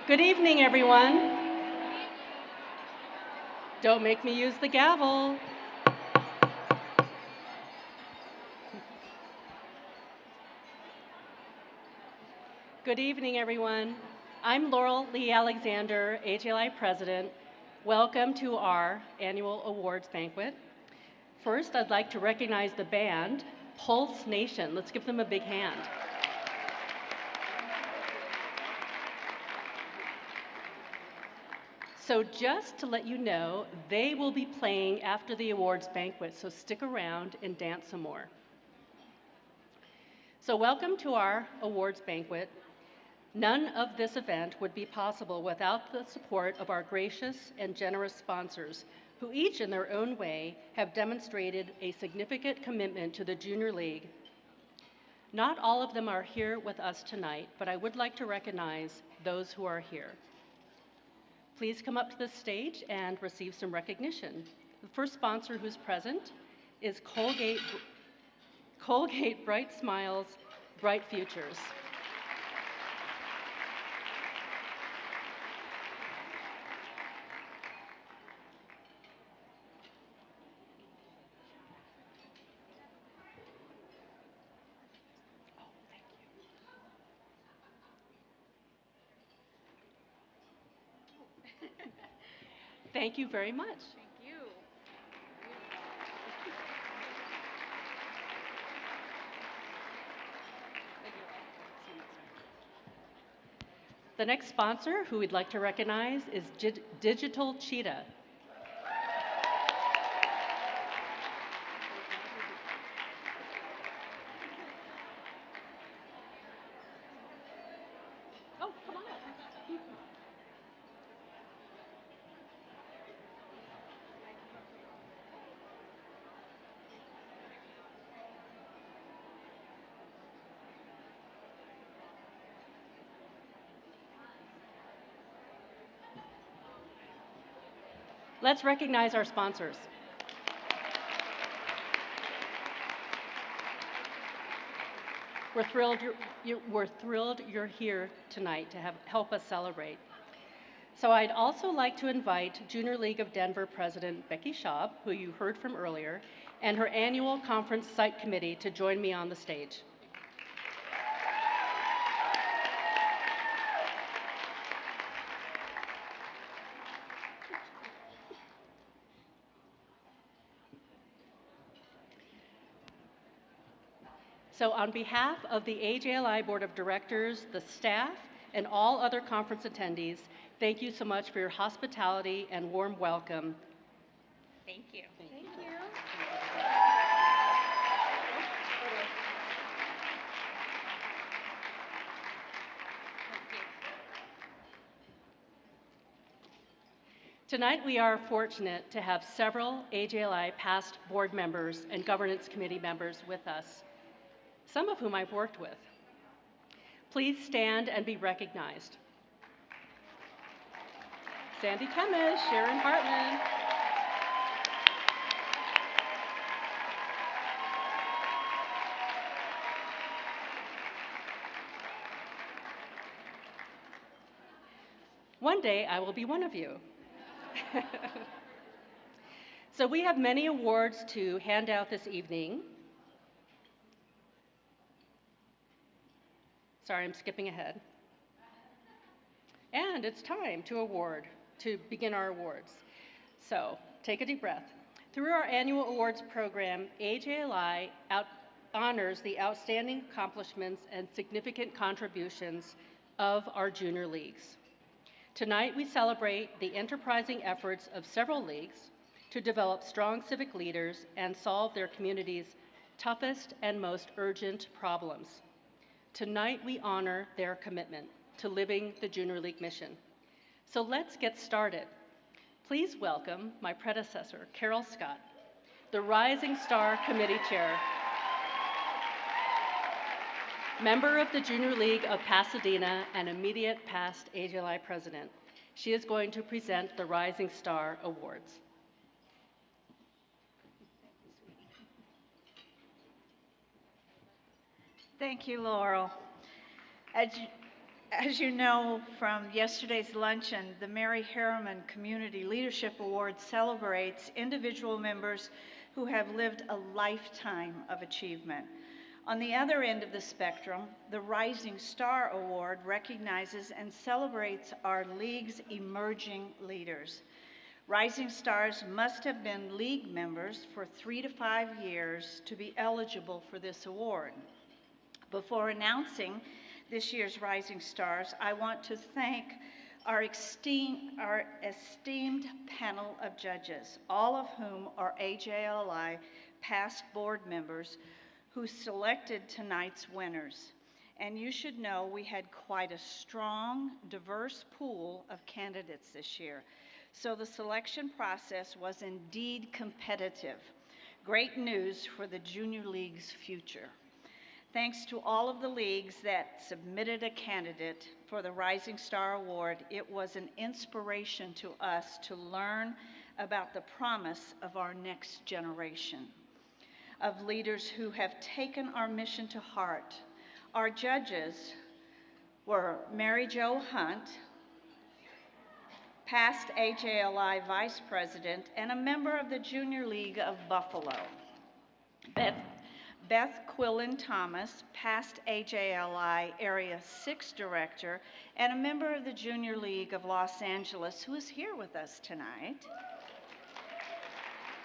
Good evening, everyone. Don't make me use the gavel. Good evening, everyone. I'm Laurel Lee Alexander, AJLI President. Welcome to our annual awards banquet. First, I'd like to recognize the band, Pulse Nation. Let's give them a big hand. So just to let you know, they will be playing after the awards banquet, so stick around and dance some more. So welcome to our awards banquet. None of this event would be possible without the support of our gracious and generous sponsors, who each in their own way have demonstrated a significant commitment to the Junior League. Not all of them are here with us tonight, but I would like to recognize those who are here. Please come up to the stage and receive some recognition. The first sponsor who's present is Colgate Bright Smiles, Bright Futures. Thank you very much. Thank you. The next sponsor who we'd like to recognize is Digital Cheetah. Oh, come on up. Let's recognize our sponsors. We're thrilled you're here tonight to help us celebrate. So I'd also like to invite Junior League of Denver President Becky Schaub, who you heard from earlier, and her annual conference site committee to join me on the stage. So on behalf of the AJLI Board of Directors, the staff, and all other conference attendees, thank you so much for your hospitality and warm welcome. Thank you. Thank you. Tonight, we are fortunate to have several AJLI past board members and governance committee members with us, some of whom I've worked with. Please stand and be recognized. Sandy Kemish, Sharon Hartman. One day, I will be one of you. So we have many awards to hand out this evening. Sorry, I'm skipping ahead. And it's time to begin our awards. So take a deep breath. Through our annual awards program, AJLI honors the outstanding accomplishments and significant contributions of our junior leagues. Tonight, we celebrate the enterprising efforts of several leagues to develop strong civic leaders and solve their community's toughest and most urgent problems. Tonight, we honor their commitment to living the Junior League mission. So let's get started. Please welcome my predecessor, Carol Scott, the Rising Star Committee Chair, member of the Junior League of Pasadena and immediate past AJLI president. She is going to present the Rising Star Awards. Thank you, Laurel. As you know from yesterday's luncheon, the Mary Harriman Community Leadership Award celebrates individual members who have lived a lifetime of achievement. On the other end of the spectrum, the Rising Star Award recognizes and celebrates our league's emerging leaders. Rising Stars must have been league members for 3 to 5 years to be eligible for this award. Before announcing this year's Rising Stars, I want to thank our esteemed panel of judges, all of whom are AJLI past board members who selected tonight's winners. And you should know we had quite a strong, diverse pool of candidates this year. So the selection process was indeed competitive. Great news for the Junior League's future. Thanks to all of the leagues that submitted a candidate for the Rising Star Award, it was an inspiration to us to learn about the promise of our next generation of leaders who have taken our mission to heart. Our judges were Mary Jo Hunt, past AJLI Vice President and a member of the Junior League of Buffalo. Beth Quillen Thomas, past AJLI Area 6 Director and a member of the Junior League of Los Angeles, who is here with us tonight.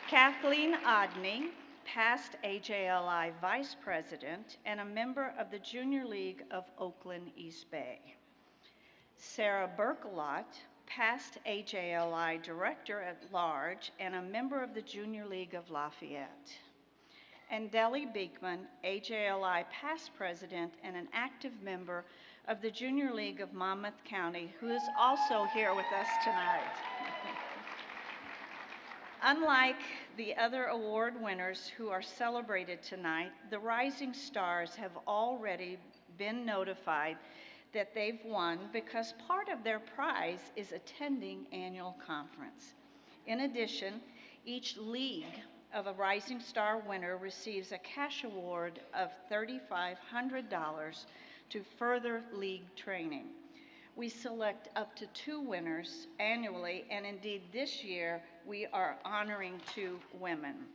Kathleen Odney, past AJLI Vice President and a member of the Junior League of Oakland East Bay. Sarah Berkelot, past AJLI Director at Large and a member of the Junior League of Lafayette. And Deli Beekman, AJLI past president and an active member of the Junior League of Monmouth County, who is also here with us tonight. Unlike the other award winners who are celebrated tonight, the Rising Stars have already been notified that they've won because part of their prize is attending annual conference. In addition, each league of a Rising Star winner receives a cash award of $3,500 to further league training. We select up to 2 winners annually, and indeed this year we are honoring 2 women.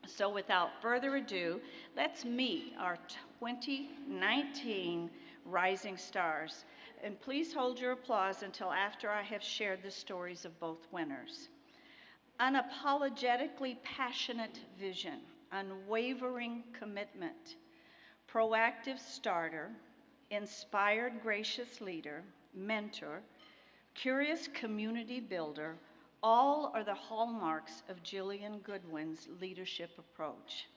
So without further ado, let's meet our 2019 Rising Stars. And please hold your applause until after I have shared the stories of both winners. Unapologetically passionate vision, unwavering commitment, proactive starter, inspired gracious leader, mentor, curious community builder, all are the hallmarks of Jillian Goodwin's leadership approach.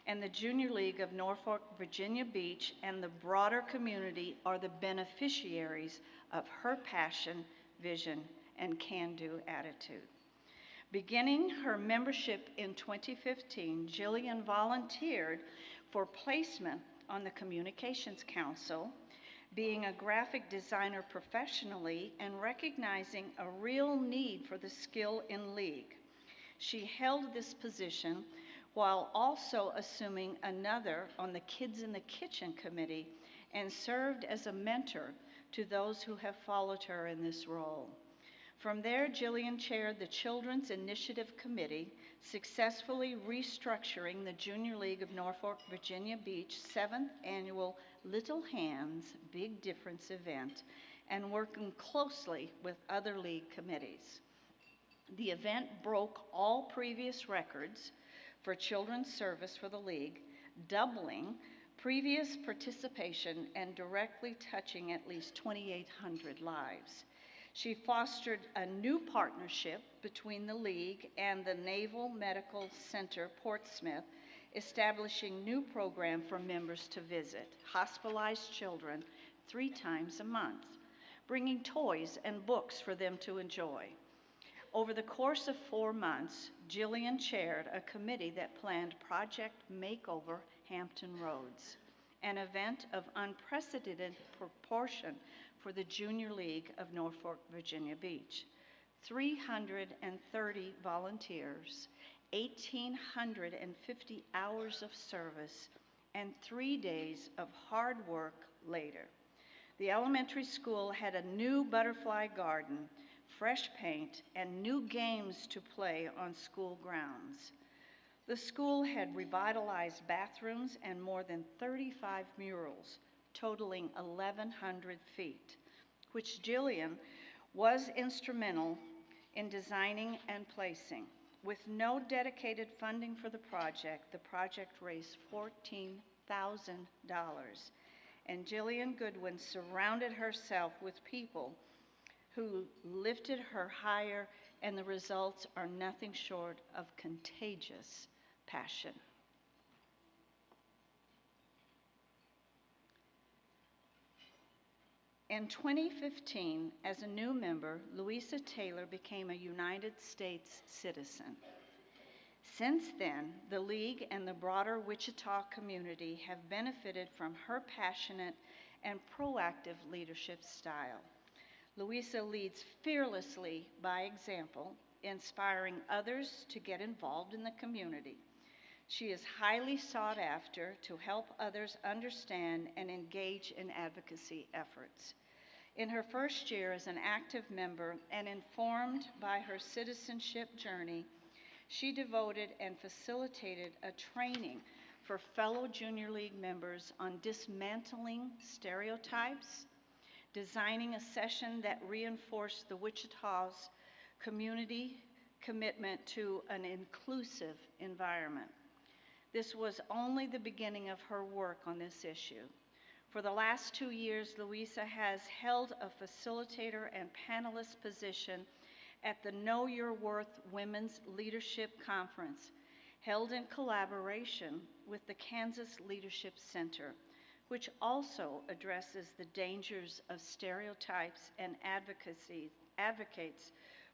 And the Junior League of Norfolk, Virginia Beach and the broader community are the beneficiaries of her passion, vision, and can-do attitude. Beginning her membership in 2015, Jillian volunteered for placement on the Communications Council, being a graphic designer professionally and recognizing a real need for the skill in league. She held this position while also assuming another on the Kids in the Kitchen committee and served as a mentor to those who have followed her in this role. From there, Jillian chaired the Children's Initiative Committee, successfully restructuring the Junior League of Norfolk, Virginia Beach 7th Annual Little Hands Big Difference event, and working closely with other league committees. The event broke all previous records for children's service for the league, doubling previous participation and directly touching at least 2,800 lives. She fostered a new partnership between the league and the Naval Medical Center, Portsmouth, establishing new program for members to visit hospitalized children 3 times a month, bringing toys and books for them to enjoy. Over the course of 4 months, Jillian chaired a committee that planned Project Makeover Hampton Roads, an event of unprecedented proportion for the Junior League of Norfolk, Virginia Beach. 330 volunteers, 1,850 hours of service, and 3 days of hard work later. The elementary school had a new butterfly garden, fresh paint, and new games to play on school grounds. The school had revitalized bathrooms and more than 35 murals, totaling 1,100 feet, which Jillian was instrumental in designing and placing. With no dedicated funding for the project raised $14,000, and Jillian Goodwin surrounded herself with people who lifted her higher, and the results are nothing short of contagious passion. In 2015, as a new member, Louisa Taylor became a United States citizen. Since then, the League and the broader Wichita community have benefited from her passionate and proactive leadership style. Louisa leads fearlessly by example, inspiring others to get involved in the community. She is highly sought after to help others understand and engage in advocacy efforts. In her first year as an active member and informed by her citizenship journey, she devoted and facilitated a training for fellow Junior League members on dismantling stereotypes, designing a session that reinforced the Wichita's community commitment to an inclusive environment. This was only the beginning of her work on this issue. For the last 2 years, Louisa has held a facilitator and panelist position at the Know Your Worth Women's Leadership Conference, held in collaboration with the Kansas Leadership Center, which also addresses the dangers of stereotypes and advocates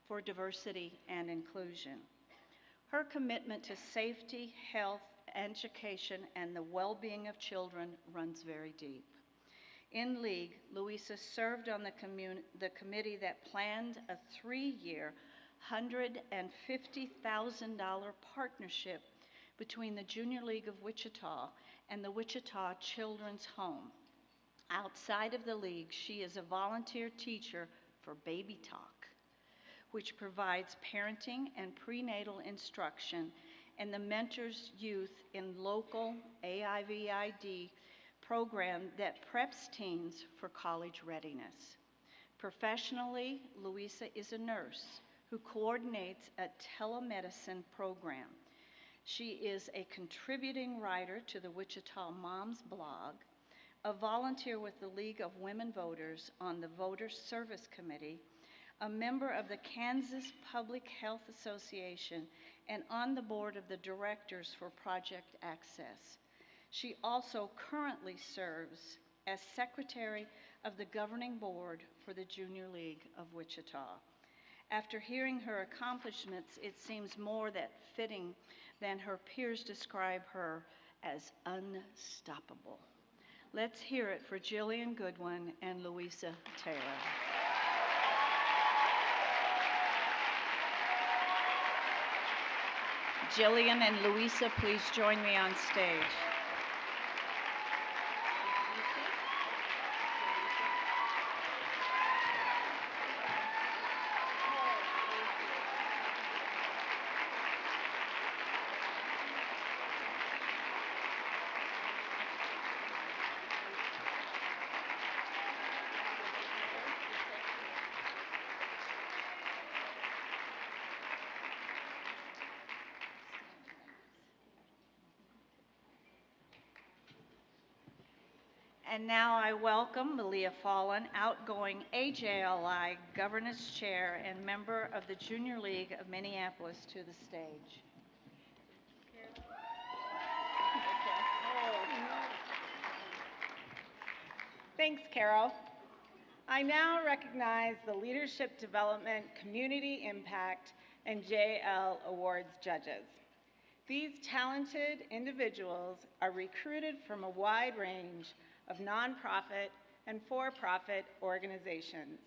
for diversity and inclusion. Her commitment to safety, health, education, and the well-being of children runs very deep. In League, Louisa served on the committee that planned a 3-year, $150,000 partnership between the Junior League of Wichita and the Wichita Children's Home. Outside of the League, she is a volunteer teacher for Baby Talk, which provides parenting and prenatal instruction and the mentors youth in local AIVID program that preps teens for college readiness. Professionally, Louisa is a nurse who coordinates a telemedicine program. She is a contributing writer to the Wichita Moms blog, a volunteer with the League of Women Voters on the Voter Service Committee, a member of the Kansas Public Health Association, and on the board of the directors for Project Access. She also currently serves as secretary of the governing board for the Junior League of Wichita. After hearing her accomplishments, it seems more that fitting than her peers describe her as unstoppable. Let's hear it for Jillian Goodwin and Louisa Taylor. Jillian and Louisa, please join me on stage. And now I welcome Malia Fallon, outgoing AJLI Governance Chair and member of the Junior League of Minneapolis, to the stage. Thanks, Carol. I now recognize the Leadership Development, Community Impact, and JL Awards judges. These talented individuals are recruited from a wide range of nonprofit and for-profit organizations.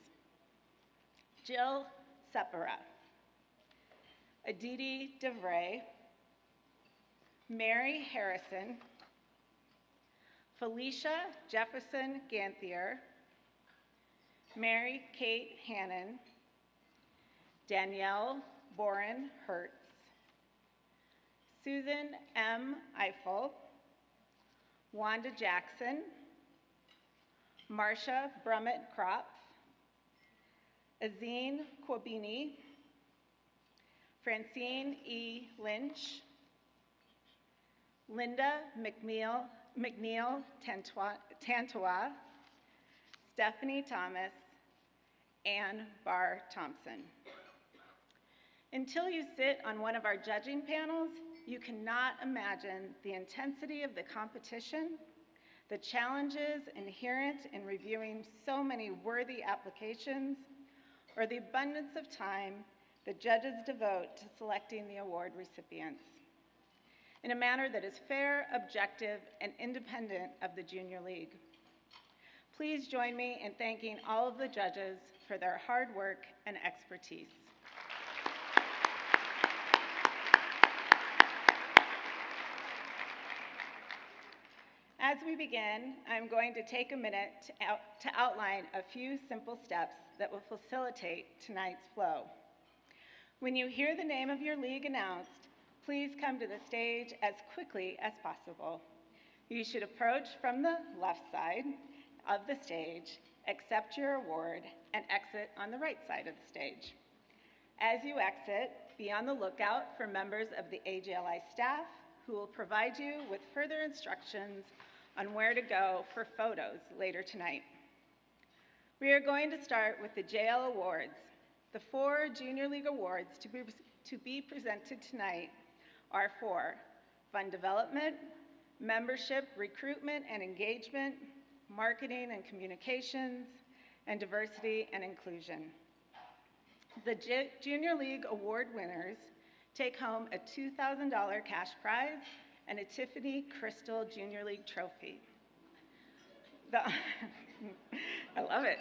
Jill Sepera, Aditi DeVray, Mary Harrison, Felicia Jefferson Ganthier, Mary Kate Hannon, Danielle Boren Hertz, Susan M. Eiffel, Wanda Jackson, Marcia Brummett Kropf, Azine Kwabini, Francine E. Lynch, Linda McNeil Tantua, Stephanie Thomas, Ann Barr Thompson. Until you sit on one of our judging panels, you cannot imagine the intensity of the competition, the challenges inherent in reviewing so many worthy applications, or the abundance of time the judges devote to selecting the award recipients in a manner that is fair, objective, and independent of the Junior League. Please join me in thanking all of the judges for their hard work and expertise. As we begin, I'm going to take a minute to outline a few simple steps that will facilitate tonight's flow. When you hear the name of your league announced, please come to the stage as quickly as possible. You should approach from the left side of the stage, accept your award, and exit on the right side of the stage. As you exit, be on the lookout for members of the AJLI staff who will provide you with further instructions on where to go for photos later tonight. We are going to start with the JL Awards. The 4 Junior League awards to be presented tonight are for Fund Development, Membership, Recruitment and Engagement, Marketing and Communications, and Diversity and Inclusion. The Junior League Award winners take home a $2,000 cash prize and a Tiffany Crystal Junior League trophy. I love it.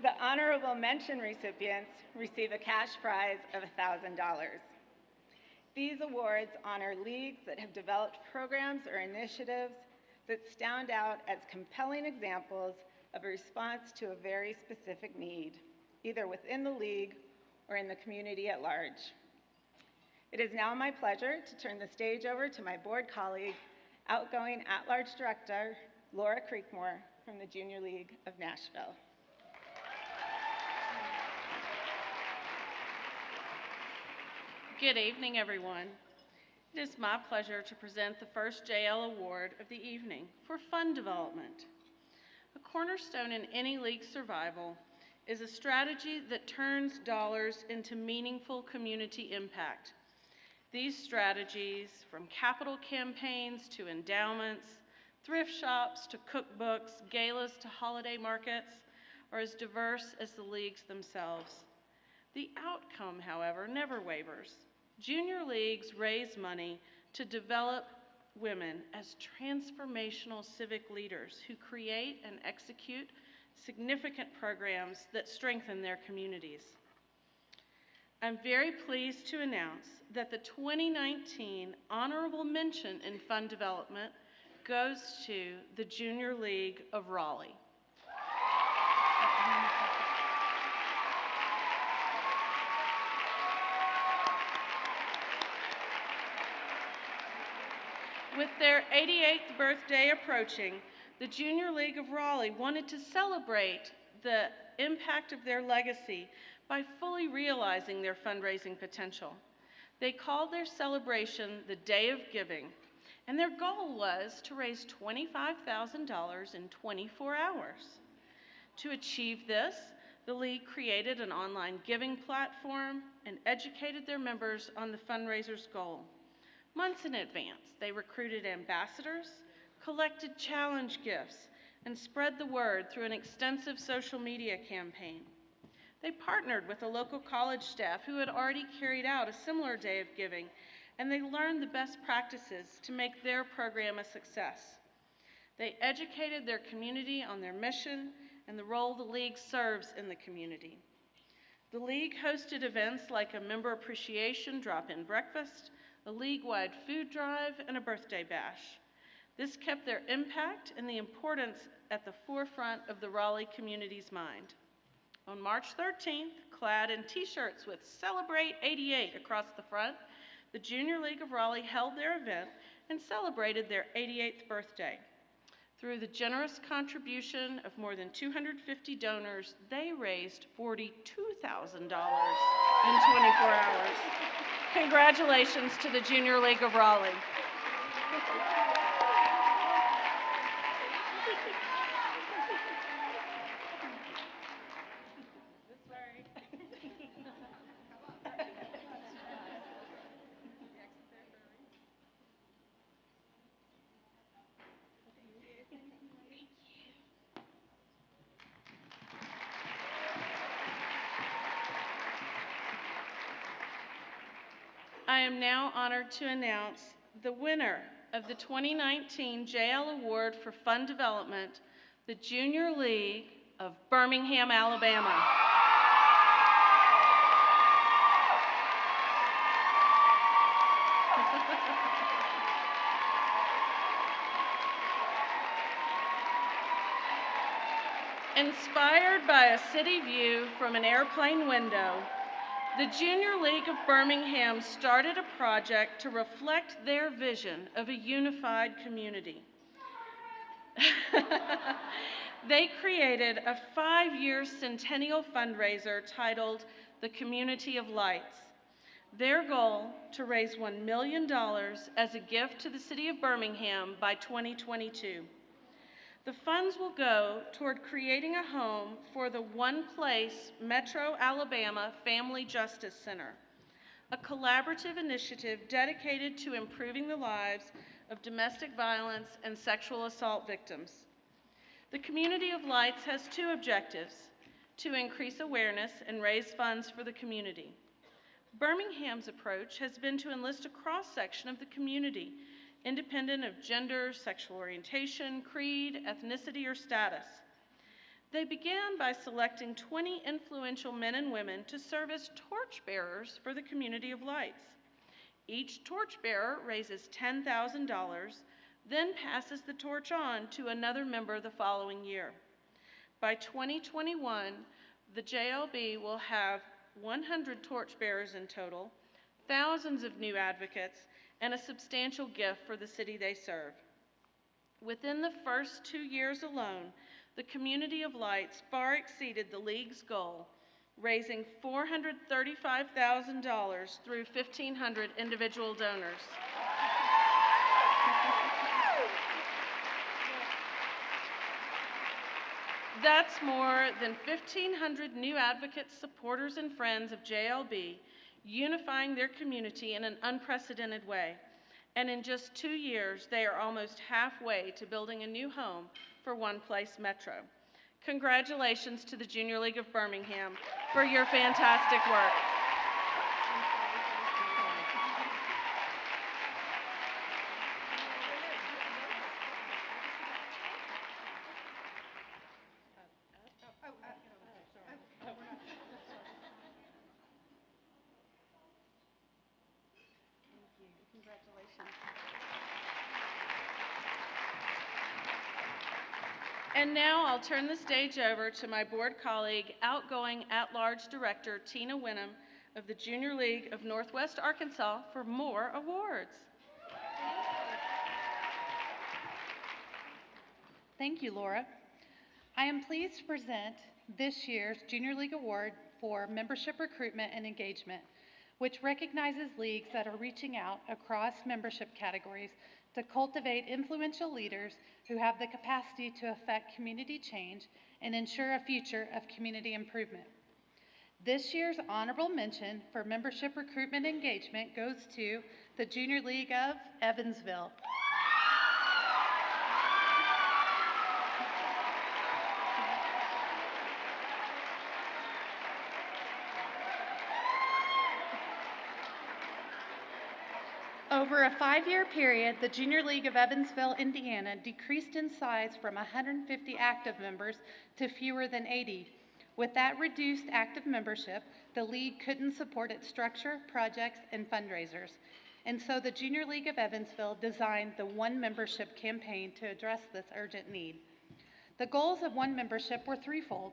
The honorable mention recipients receive a cash prize of $1,000. These awards honor leagues that have developed programs or initiatives that stand out as compelling examples of a response to a very specific need, either within the league or in the community at large. It is now my pleasure to turn the stage over to my board colleague, outgoing at-large director, Laura Creekmore from the Junior League of Nashville. Good evening, everyone. It is my pleasure to present the first JL Award of the evening for Fund Development. A cornerstone in any league's survival is a strategy that turns dollars into meaningful community impact. These strategies, from capital campaigns to endowments, thrift shops to cookbooks, galas to holiday markets, are as diverse as the leagues themselves. The outcome, however, never wavers. Junior leagues raise money to develop women as transformational civic leaders who create and execute significant programs that strengthen their communities. I'm very pleased to announce that the 2019 Honorable Mention in Fund Development goes to the Junior League of Raleigh. With their 88th birthday approaching, the Junior League of Raleigh wanted to celebrate the impact of their legacy by fully realizing their fundraising potential. They called their celebration the Day of Giving, and their goal was to raise $25,000 in 24 hours. To achieve this, the league created an online giving platform and educated their members on the fundraiser's goal. Months in advance, they recruited ambassadors, collected challenge gifts, and spread the word through an extensive social media campaign. They partnered with a local college staff who had already carried out a similar day of giving, and they learned the best practices to make their program a success. They educated their community on their mission and the role the league serves in the community. The league hosted events like a member appreciation drop-in breakfast, a league-wide food drive, and a birthday bash. This kept their impact and the importance at the forefront of the Raleigh community's mind. On March 13th, clad in t-shirts with Celebrate 88 across the front, the Junior League of Raleigh held their event and celebrated their 88th birthday. Through the generous contribution of more than 250 donors, they raised $42,000 in 24 hours. Congratulations to the Junior League of Raleigh. I am now honored to announce the winner of the 2019 JL Award for Fund Development, the Junior League of Birmingham, Alabama. Inspired by a city view from an airplane window, the Junior League of Birmingham started a project to reflect their vision of a unified community. They created a 5-year centennial fundraiser titled the Community of Lights. Their goal, to raise $1 million as a gift to the city of Birmingham by 2022. The funds will go toward creating a home for the One Place Metro Alabama Family Justice Center, a collaborative initiative dedicated to improving the lives of domestic violence and sexual assault victims. The Community of Lights has 2 objectives: to increase awareness and raise funds for the community. Birmingham's approach has been to enlist a cross-section of the community, independent of gender, sexual orientation, creed, ethnicity, or status. They began by selecting 20 influential men and women to serve as torchbearers for the Community of Lights. Each torchbearer raises $10,000, then passes the torch on to another member the following year. By 2021, the JLB will have 100 torchbearers in total, thousands of new advocates, and a substantial gift for the city they serve. Within the first 2 years alone, the Community of Lights far exceeded the League's goal, raising $435,000 through 1,500 individual donors. That's more than 1,500 new advocates, supporters, and friends of JLB, unifying their community in an unprecedented way. And in just 2 years, they are almost halfway to building a new home for One Place Metro. Congratulations to the Junior League of Birmingham for your fantastic work. And now I'll turn the stage over to my board colleague, outgoing at-large director Tina Winham of the Junior League of Northwest Arkansas for more awards. Thank you, Laura. I am pleased to present this year's Junior League Award for Membership Recruitment and Engagement, which recognizes leagues that are reaching out across membership categories to cultivate influential leaders who have the capacity to affect community change and ensure a future of community improvement. This year's honorable mention for membership recruitment engagement goes to the Junior League of Evansville. Over a 5-year period, the Junior League of Evansville, Indiana decreased in size from 150 active members to fewer than 80. With that reduced active membership, the league couldn't support its structure, projects, and fundraisers. And so the Junior League of Evansville designed the One Membership campaign to address this urgent need. The goals of One Membership were threefold: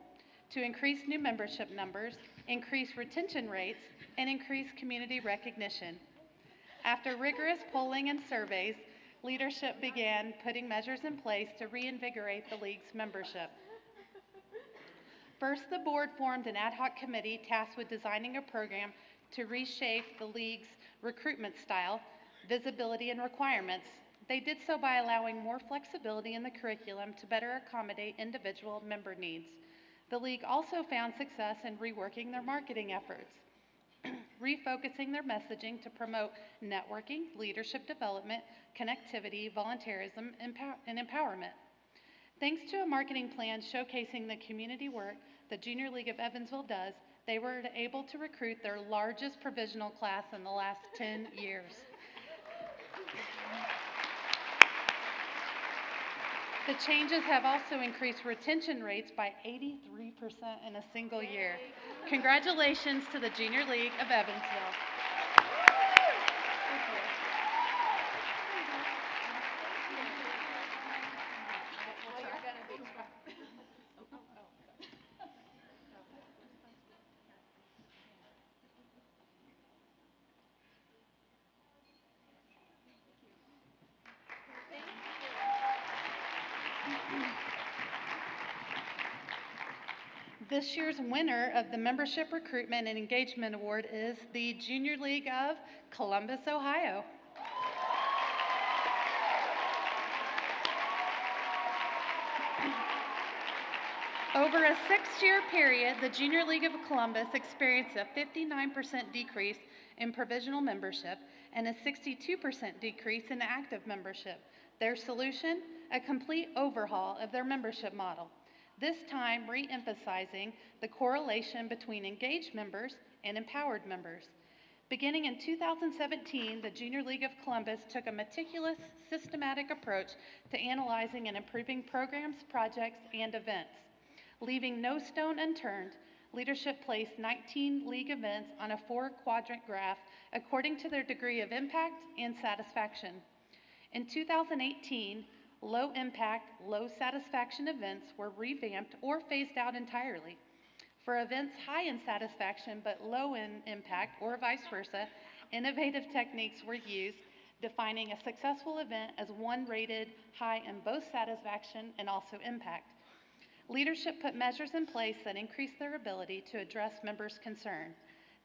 to increase new membership numbers, increase retention rates, and increase community recognition. After rigorous polling and surveys, leadership began putting measures in place to reinvigorate the league's membership. First, the board formed an ad hoc committee tasked with designing a program to reshape the league's recruitment style, visibility, and requirements. They did so by allowing more flexibility in the curriculum to better accommodate individual member needs. The league also found success in reworking their marketing efforts, refocusing their messaging to promote networking, leadership development, connectivity, volunteerism, and empowerment. Thanks to a marketing plan showcasing the community work the Junior League of Evansville does, they were able to recruit their largest provisional class in the last 10 years. The changes have also increased retention rates by 83% in a single year. Congratulations to the Junior League of Evansville. This year's winner of the Membership Recruitment and Engagement Award is the Junior League of Columbus, Ohio. Over a 6-year period, the Junior League of Columbus experienced a 59% decrease in provisional membership and a 62% decrease in active membership. Their solution? A complete overhaul of their membership model. This time re-emphasizing the correlation between engaged members and empowered members. Beginning in 2017, the Junior League of Columbus took a meticulous, systematic approach to analyzing and improving programs, projects, and events. Leaving no stone unturned, leadership placed 19 league events on a 4-quadrant graph according to their degree of impact and satisfaction. In 2018, low impact, low satisfaction events were revamped or phased out entirely. For events high in satisfaction but low in impact, or vice versa, innovative techniques were used, defining a successful event as one rated high in both satisfaction and also impact. Leadership put measures in place that increased their ability to address members' concern.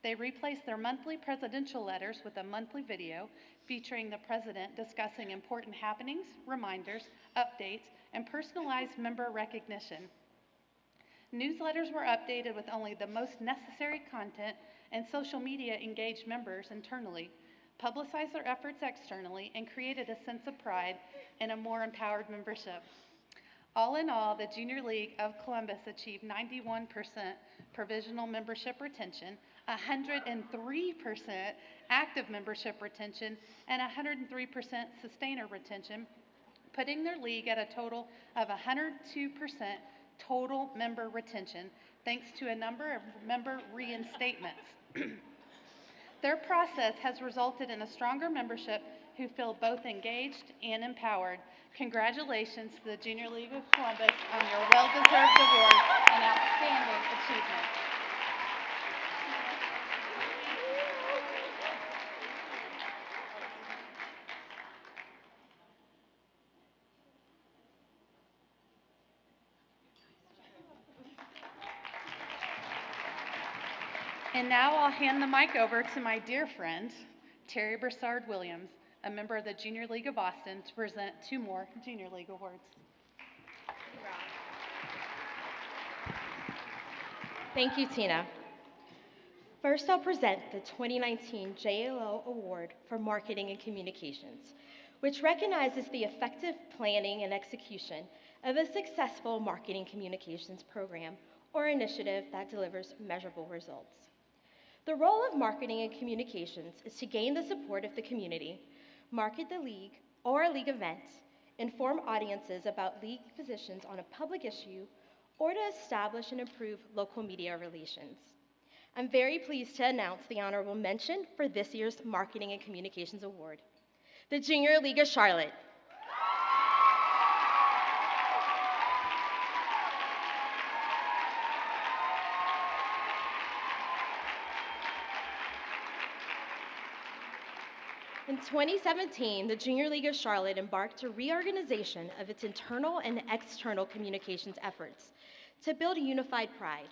They replaced their monthly presidential letters with a monthly video featuring the president discussing important happenings, reminders, updates, and personalized member recognition. Newsletters were updated with only the most necessary content, and social media engaged members internally, publicized their efforts externally, and created a sense of pride in a more empowered membership. All in all, the Junior League of Columbus achieved 91% provisional membership retention, 103% active membership retention, and 103% sustainer retention, putting their league at a total of 102% total member retention, thanks to a number of member reinstatements. Their process has resulted in a stronger membership who feel both engaged and empowered. Congratulations to the Junior League of Columbus on your well-deserved award and outstanding achievement. And now I'll hand the mic over to my dear friend, Terry Broussard-Williams, a member of the Junior League of Austin, to present 2 more Junior League awards. Thank you, Tina. First, I'll present the 2019 JLO Award for Marketing and Communications, which recognizes the effective planning and execution of a successful marketing communications program or initiative that delivers measurable results. The role of marketing and communications is to gain the support of the community, market the league or league events, inform audiences about league positions on a public issue, or to establish and improve local media relations. I'm very pleased to announce the honorable mention for this year's Marketing and Communications Award, the Junior League of Charlotte. In 2017, the Junior League of Charlotte embarked a reorganization of its internal and external communications efforts to build unified pride.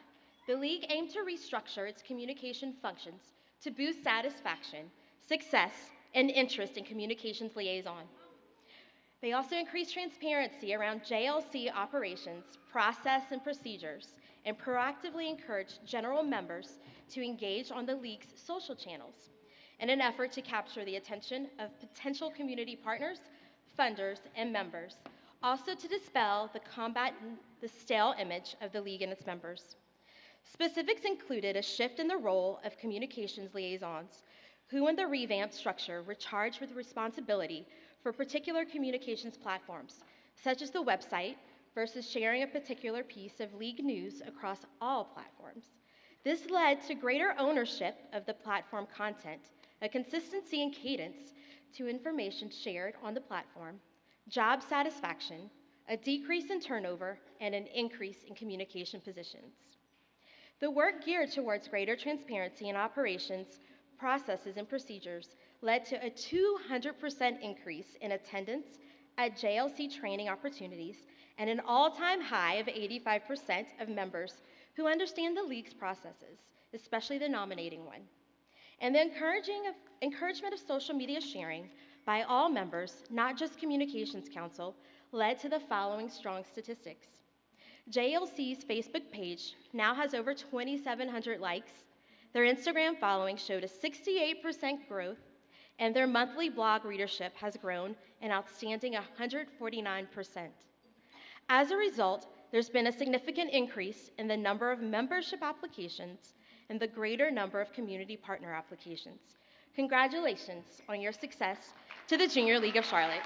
The league aimed to restructure its communication functions to boost satisfaction, success, and interest in communications liaison. They also increased transparency around JLC operations, process, and procedures, and proactively encouraged general members to engage on the league's social channels in an effort to capture the attention of potential community partners, funders, and members, also to dispel the stale image of the league and its members. Specifics included a shift in the role of communications liaisons, who in the revamped structure were charged with responsibility for particular communications platforms, such as the website, versus sharing a particular piece of league news across all platforms. This led to greater ownership of the platform content, a consistency and cadence to information shared on the platform, job satisfaction, a decrease in turnover, and an increase in communication positions. The work geared towards greater transparency in operations, processes, and procedures led to a 200% increase in attendance at JLC training opportunities and an all-time high of 85% of members who understand the league's processes, especially the nominating one. And the encouragement of social media sharing by all members, not just Communications Council, led to the following strong statistics. JLC's Facebook page now has over 2,700 likes, their Instagram following showed a 68% growth, and their monthly blog readership has grown an outstanding 149%. As a result, there's been a significant increase in the number of membership applications and the greater number of community partner applications. Congratulations on your success to the Junior League of Charlotte.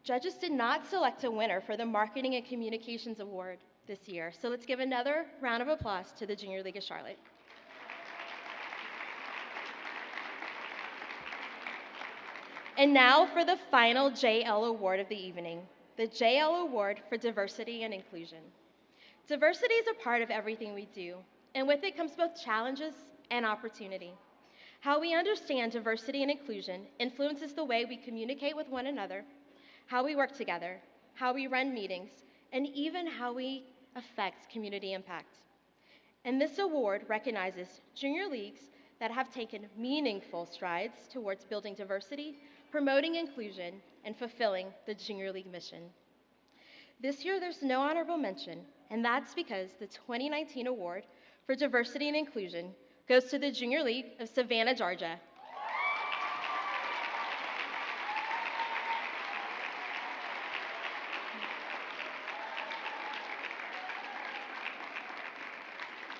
Judges did not select a winner for the Marketing and Communications Award this year, so let's give another round of applause to the Junior League of Charlotte. And now for the final JL Award of the evening, the JL Award for Diversity and Inclusion. Diversity is a part of everything we do, and with it comes both challenges and opportunity. How we understand diversity and inclusion influences the way we communicate with one another, how we work together, how we run meetings, and even how we affect community impact. And this award recognizes junior leagues that have taken meaningful strides towards building diversity, promoting inclusion, and fulfilling the Junior League mission. This year, there's no honorable mention, and that's because the 2019 Award for Diversity and Inclusion goes to the Junior League of Savannah, Georgia.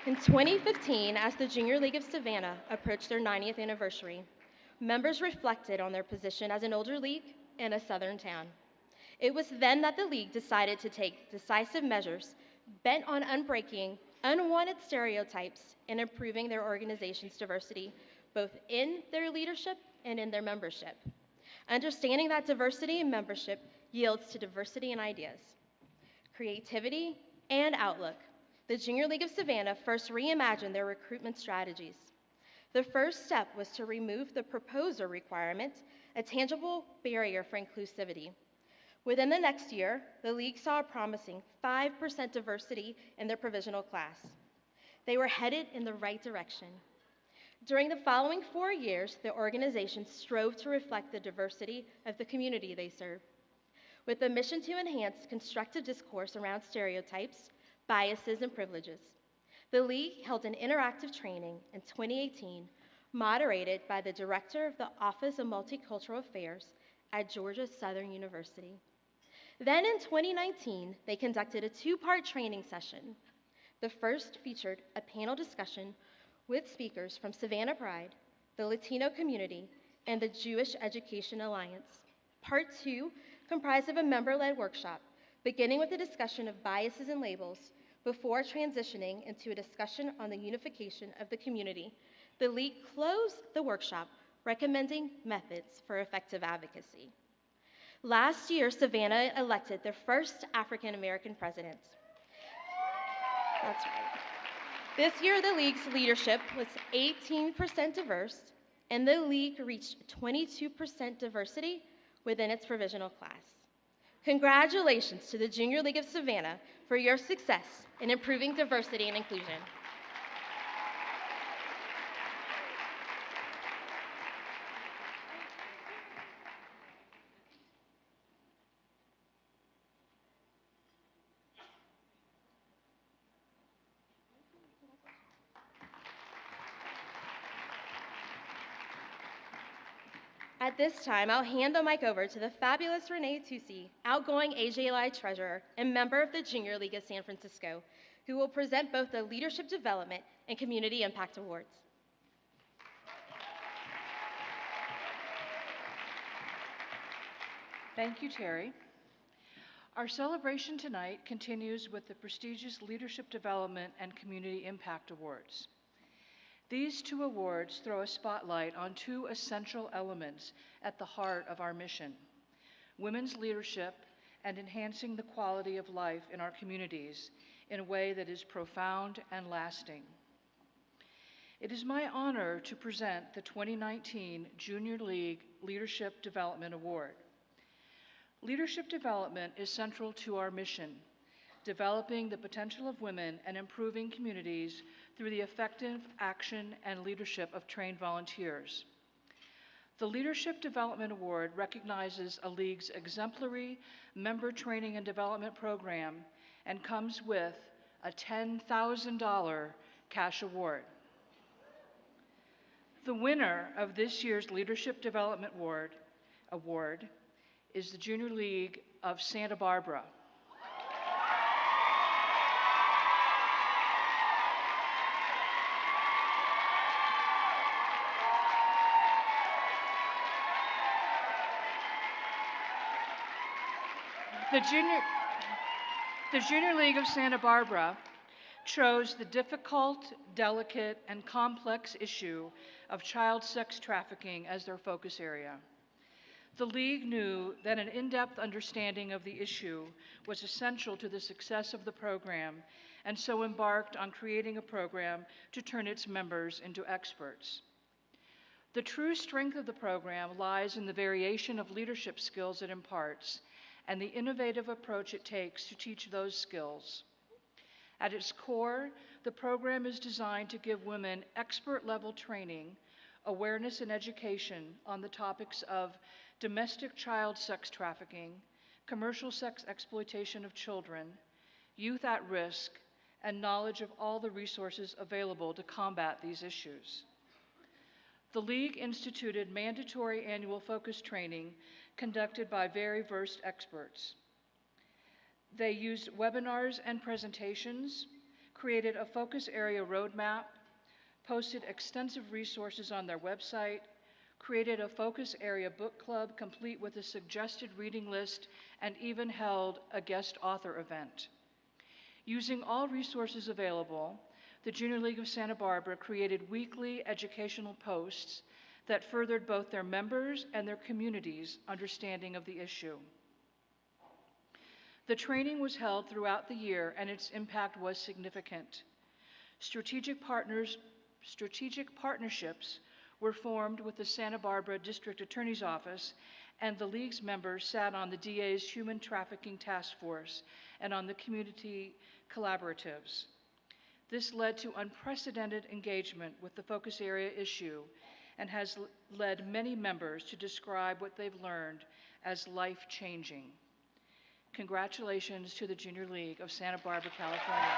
In 2015, as the Junior League of Savannah approached their 90th anniversary, members reflected on their position as an older league in a southern town. It was then that the league decided to take decisive measures bent on unbreaking unwanted stereotypes and improving their organization's diversity, both in their leadership and in their membership. Understanding that diversity in membership yields to diversity in ideas, creativity, and outlook, the Junior League of Savannah first reimagined their recruitment strategies. The first step was to remove the proposer requirement, a tangible barrier for inclusivity. Within the next year, the league saw a promising 5% diversity in their provisional class. They were headed in the right direction. During the following 4 years, the organization strove to reflect the diversity of the community they serve, with a mission to enhance constructive discourse around stereotypes, biases, and privileges. The league held an interactive training in 2018, moderated by the director of the Office of Multicultural Affairs at Georgia Southern University. Then in 2019, they conducted a 2-part training session. The first featured a panel discussion with speakers from Savannah Pride, the Latino community, and the Jewish Education Alliance. Part 2 comprised of a member-led workshop, beginning with a discussion of biases and labels before transitioning into a discussion on the unification of the community. The League closed the workshop recommending methods for effective advocacy. Last year, Savannah elected their first African American president. That's right. This year, the League's leadership was 18% diverse, and the League reached 22% diversity within its provisional class. Congratulations to the Junior League of Savannah for your success in improving diversity and inclusion. At this time, I'll hand the mic over to the fabulous Renee Tusi, outgoing AJLI treasurer and member of the Junior League of San Francisco, who will present both the Leadership Development and Community Impact Awards. Thank you, Terry. Our celebration tonight continues with the prestigious Leadership Development and Community Impact Awards. These two awards throw a spotlight on two essential elements at the heart of our mission: women's leadership and enhancing the quality of life in our communities in a way that is profound and lasting. It is my honor to present the 2019 Junior League Leadership Development Award. Leadership development is central to our mission, developing the potential of women and improving communities through the effective action and leadership of trained volunteers. The Leadership Development Award recognizes a league's exemplary member training and development program and comes with a $10,000 cash award. The winner of this year's Leadership Development Award is the Junior League of Santa Barbara. The Junior League of Santa Barbara chose the difficult, delicate, and complex issue of child sex trafficking as their focus area. The League knew that an in-depth understanding of the issue was essential to the success of the program, and so embarked on creating a program to turn its members into experts. The true strength of the program lies in the variation of leadership skills it imparts and the innovative approach it takes to teach those skills. At its core, the program is designed to give women expert-level training, awareness, and education on the topics of domestic child sex trafficking, commercial sex exploitation of children, youth at risk, and knowledge of all the resources available to combat these issues. The League instituted mandatory annual focus training conducted by very versed experts. They used webinars and presentations, created a focus area roadmap, posted extensive resources on their website, created a focus area book club complete with a suggested reading list, and even held a guest author event. Using all resources available, the Junior League of Santa Barbara created weekly educational posts that furthered both their members and their community's understanding of the issue. The training was held throughout the year, and its impact was significant. Strategic partnerships were formed with the Santa Barbara District Attorney's Office, and the League's members sat on the DA's Human Trafficking Task Force and on the community collaboratives. This led to unprecedented engagement with the focus area issue and has led many members to describe what they've learned as life-changing. Congratulations to the Junior League of Santa Barbara, California.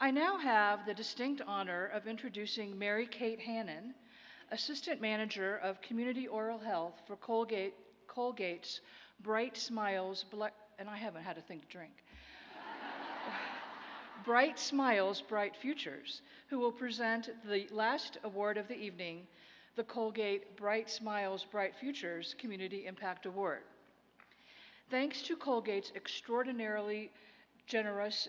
I now have the distinct honor of introducing Mary Kate Hannon, Assistant Manager of Community Oral Health for Colgate's Bright Smiles, and I haven't had a thing to drink. Bright Smiles, Bright Futures, who will present the last award of the evening, the Colgate Bright Smiles, Bright Futures Community Impact Award. Thanks to Colgate's extraordinarily generous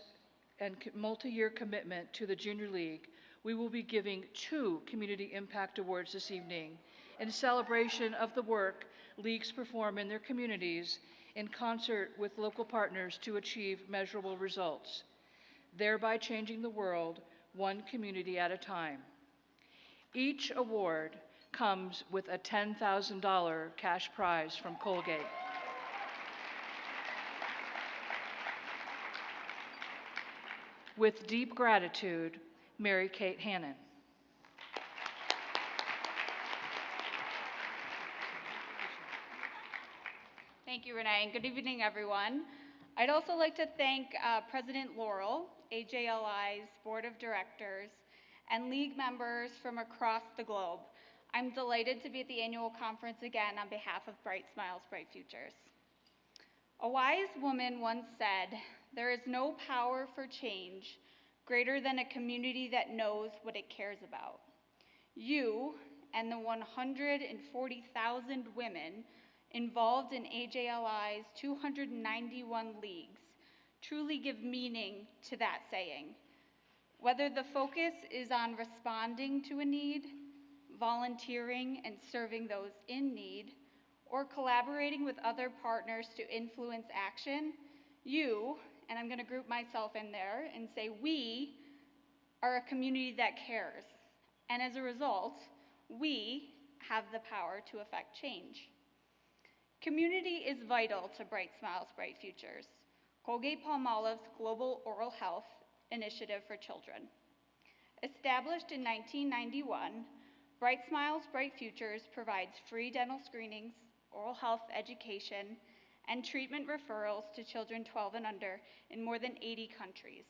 and multi-year commitment to the Junior League, we will be giving 2 Community Impact Awards this evening in celebration of the work leagues perform in their communities in concert with local partners to achieve measurable results, thereby changing the world one community at a time. Each award comes with a $10,000 cash prize from Colgate. With deep gratitude, Mary Kate Hannon. Thank you, Renee, and good evening, everyone. I'd also like to thank President Laurel, AJLI's Board of Directors, and league members from across the globe. I'm delighted to be at the annual conference again on behalf of Bright Smiles, Bright Futures. A wise woman once said, "There is no power for change greater than a community that knows what it cares about." You and the 140,000 women involved in AJLI's 291 leagues truly give meaning to that saying. Whether the focus is on responding to a need, volunteering and serving those in need, or collaborating with other partners to influence action, you, and I'm going to group myself in there and say we, are a community that cares. And as a result, we have the power to affect change. Community is vital to Bright Smiles, Bright Futures, Colgate-Palmolive's global oral health initiative for children. Established in 1991, Bright Smiles, Bright Futures provides free dental screenings, oral health education, and treatment referrals to children 12 and under in more than 80 countries.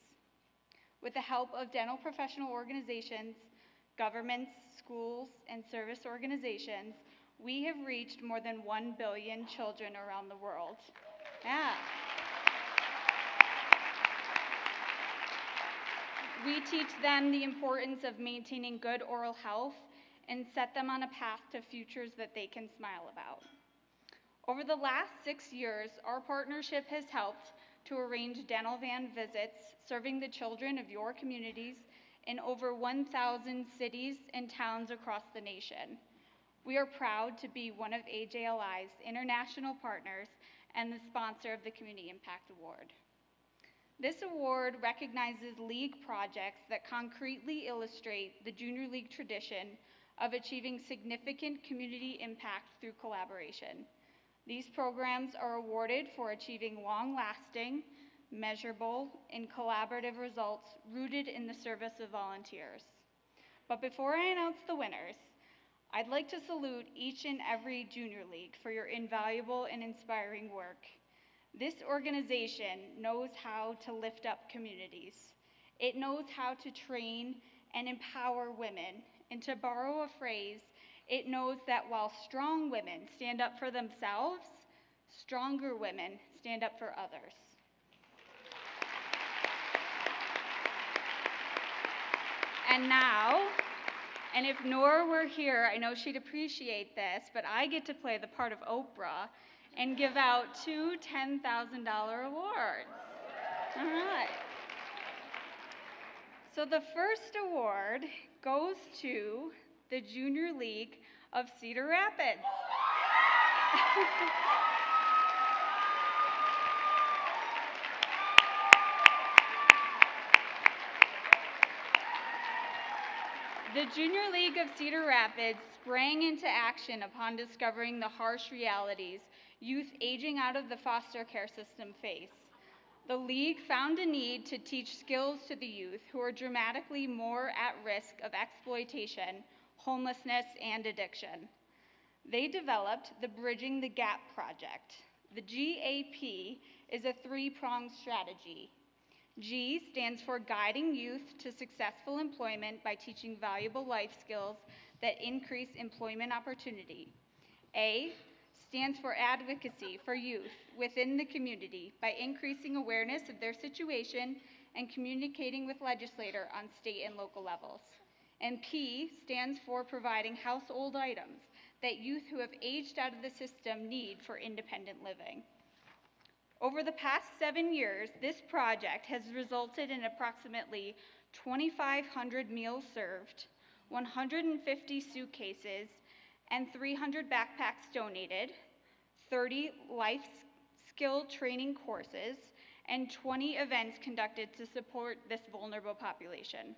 With the help of dental professional organizations, governments, schools, and service organizations, we have reached more than 1 billion children around the world. Yeah. We teach them the importance of maintaining good oral health and set them on a path to futures that they can smile about. Over the last 6 years, our partnership has helped to arrange dental van visits serving the children of your communities in over 1,000 cities and towns across the nation. We are proud to be one of AJLI's international partners and the sponsor of the Community Impact Award. This award recognizes league projects that concretely illustrate the Junior League tradition of achieving significant community impact through collaboration. These programs are awarded for achieving long-lasting, measurable, and collaborative results rooted in the service of volunteers. But before I announce the winners, I'd like to salute each and every Junior League for your invaluable and inspiring work. This organization knows how to lift up communities. It knows how to train and empower women. And to borrow a phrase, it knows that while strong women stand up for themselves, stronger women stand up for others. And now, and if Nora were here, I know she'd appreciate this, but I get to play the part of Oprah and give out 2 $10,000 awards. All right. So the first award goes to the Junior League of Cedar Rapids. The Junior League of Cedar Rapids sprang into action upon discovering the harsh realities youth aging out of the foster care system face. The league found a need to teach skills to the youth who are dramatically more at risk of exploitation, homelessness, and addiction. They developed the Bridging the Gap project. The GAP is a 3-pronged strategy: G stands for guiding youth to successful employment by teaching valuable life skills that increase employment opportunity. A stands for advocacy for youth within the community by increasing awareness of their situation and communicating with legislators on state and local levels. And P stands for providing household items that youth who have aged out of the system need for independent living. Over the past 7 years, this project has resulted in approximately 2,500 meals served, 150 suitcases, and 300 backpacks donated, 30 life skill training courses, and 20 events conducted to support this vulnerable population.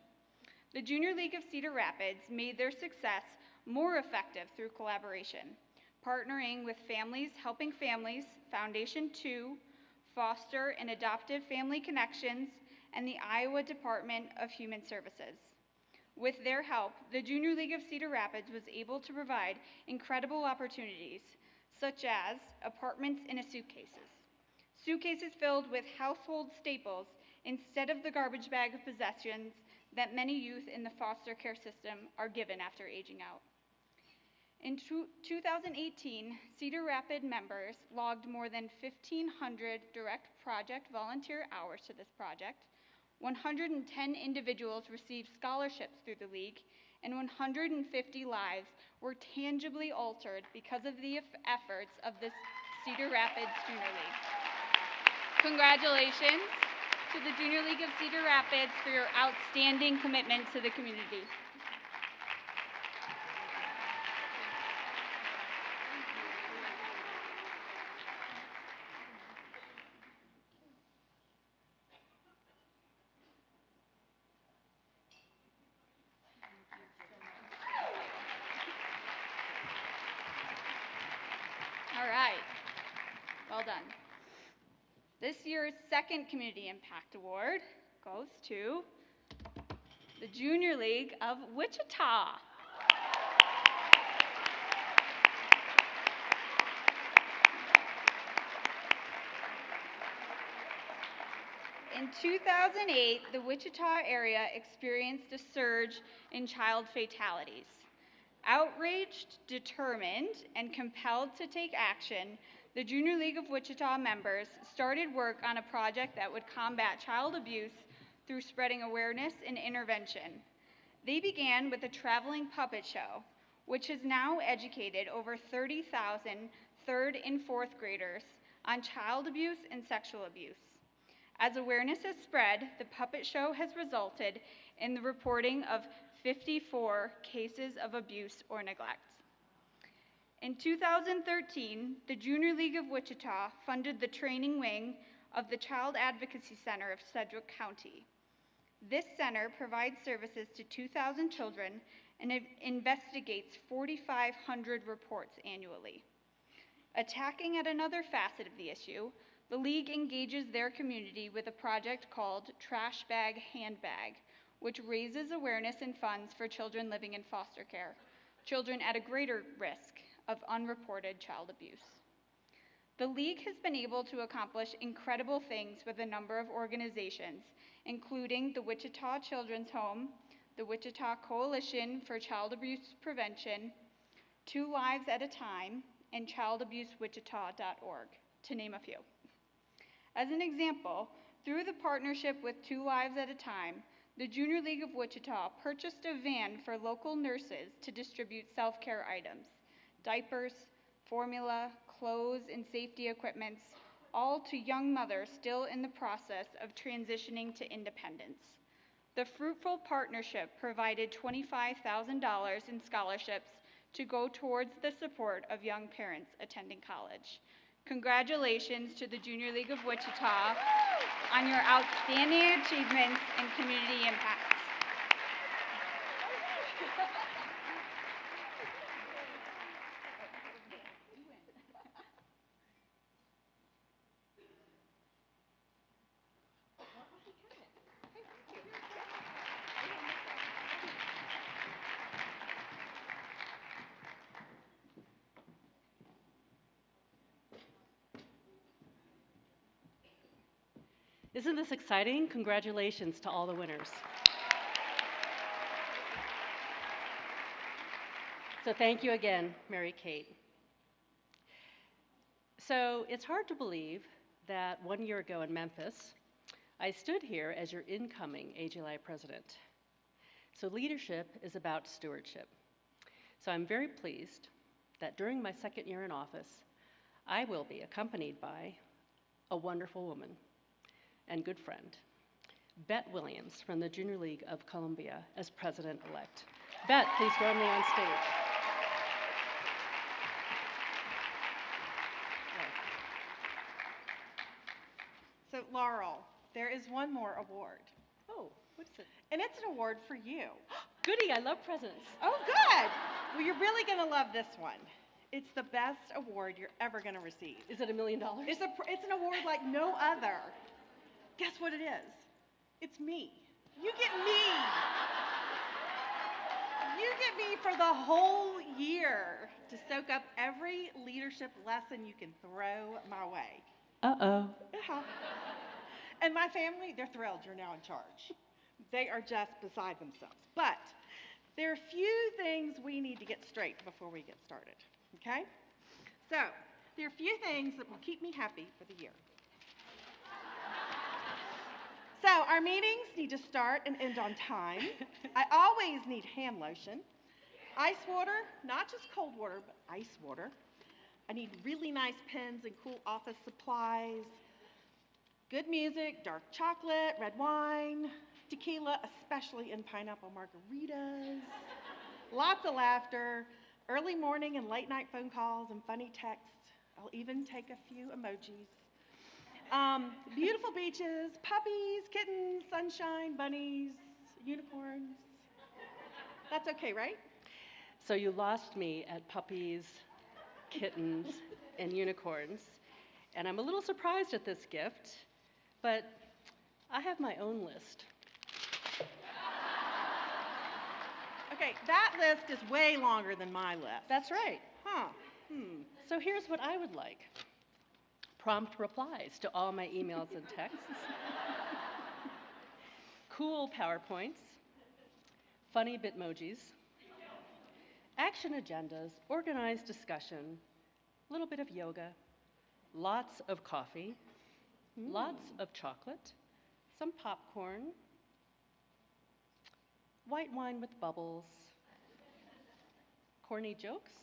The Junior League of Cedar Rapids made their success more effective through collaboration, partnering with Families Helping Families, Foundation 2, Foster and Adoptive Family Connections, and the Iowa Department of Human Services. With their help, the Junior League of Cedar Rapids was able to provide incredible opportunities, such as apartments in a suitcases filled with household staples instead of the garbage bag of possessions that many youth in the foster care system are given after aging out. In 2018, Cedar Rapids members logged more than 1,500 direct project volunteer hours to this project. 110 individuals received scholarships through the league, and 150 lives were tangibly altered because of the efforts of the Cedar Rapids Junior League. Congratulations to the Junior League of Cedar Rapids for your outstanding commitment to the community. All right, well done. This year's second Community Impact Award goes to the Junior League of Wichita. In 2008, the Wichita area experienced a surge in child fatalities. Outraged, determined, and compelled to take action, the Junior League of Wichita members started work on a project that would combat child abuse through spreading awareness and intervention. They began with a traveling puppet show, which has now educated over 30,000 third and fourth graders on child abuse and sexual abuse. As awareness has spread, the puppet show has resulted in the reporting of 54 cases of abuse or neglect. In 2013, the Junior League of Wichita funded the training wing of the Child Advocacy Center of Sedgwick County. This center provides services to 2,000 children and it investigates 4,500 reports annually. Attacking at another facet of the issue, the League engages their community with a project called Trash Bag Handbag, which raises awareness and funds for children living in foster care, children at a greater risk of unreported child abuse. The League has been able to accomplish incredible things with a number of organizations, including the Wichita Children's Home, the Wichita Coalition for Child Abuse Prevention, 2 Lives at a Time, and childabusewichita.org, to name a few. As an example, through the partnership with 2 Lives at a Time, the Junior League of Wichita purchased a van for local nurses to distribute self-care items, diapers, formula, clothes, and safety equipments, all to young mothers still in the process of transitioning to independence. The fruitful partnership provided $25,000 in scholarships to go towards the support of young parents attending college. Congratulations to the Junior League of Wichita on your outstanding achievements and community impacts. Isn't this exciting? Congratulations to all the winners. So thank you again, Mary Kate. So it's hard to believe that 1 year ago in Memphis, I stood here as your incoming AJLI president. So leadership is about stewardship. So I'm very pleased that during my second year in office, I will be accompanied by a wonderful woman and good friend, Bet Williams from the Junior League of Columbia as president-elect. Bet, please join me on stage. So, Laurel, there is one more award, Oh, what is it? and it's an award for you. Goody, I love presents. Oh, good. Well, you're really going to love this one. It's the best award you're ever going to receive. Is it $1 million? It's an award like no other. Guess what it is? It's me. You get me. You get me for the whole year to soak up every leadership lesson you can throw my way. Uh-oh. Uh-huh. And my family, they're thrilled you're now in charge. They are just beside themselves. But there are a few things we need to get straight before we get started, okay? So, there are a few things that will keep me happy for the year. So, our meetings need to start and end on time. I always need hand lotion, ice water, not just cold water, but ice water. I need really nice pens and cool office supplies, good music, dark chocolate, red wine, tequila, especially in pineapple margaritas, lots of laughter, early morning and late night phone calls and funny texts. I'll even take a few emojis. Beautiful beaches, puppies, kittens, sunshine, bunnies, unicorns. That's okay, right? So you lost me at puppies, kittens, and unicorns. And I'm a little surprised at this gift, but I have my own list. Okay, that list is way longer than my list. That's right. Huh. So here's what I would like. Prompt replies to all my emails and texts. Cool PowerPoints. Funny Bitmojis. Action agendas, organized discussion, a little bit of yoga, lots of coffee, lots of chocolate, some popcorn, white wine with bubbles, corny jokes.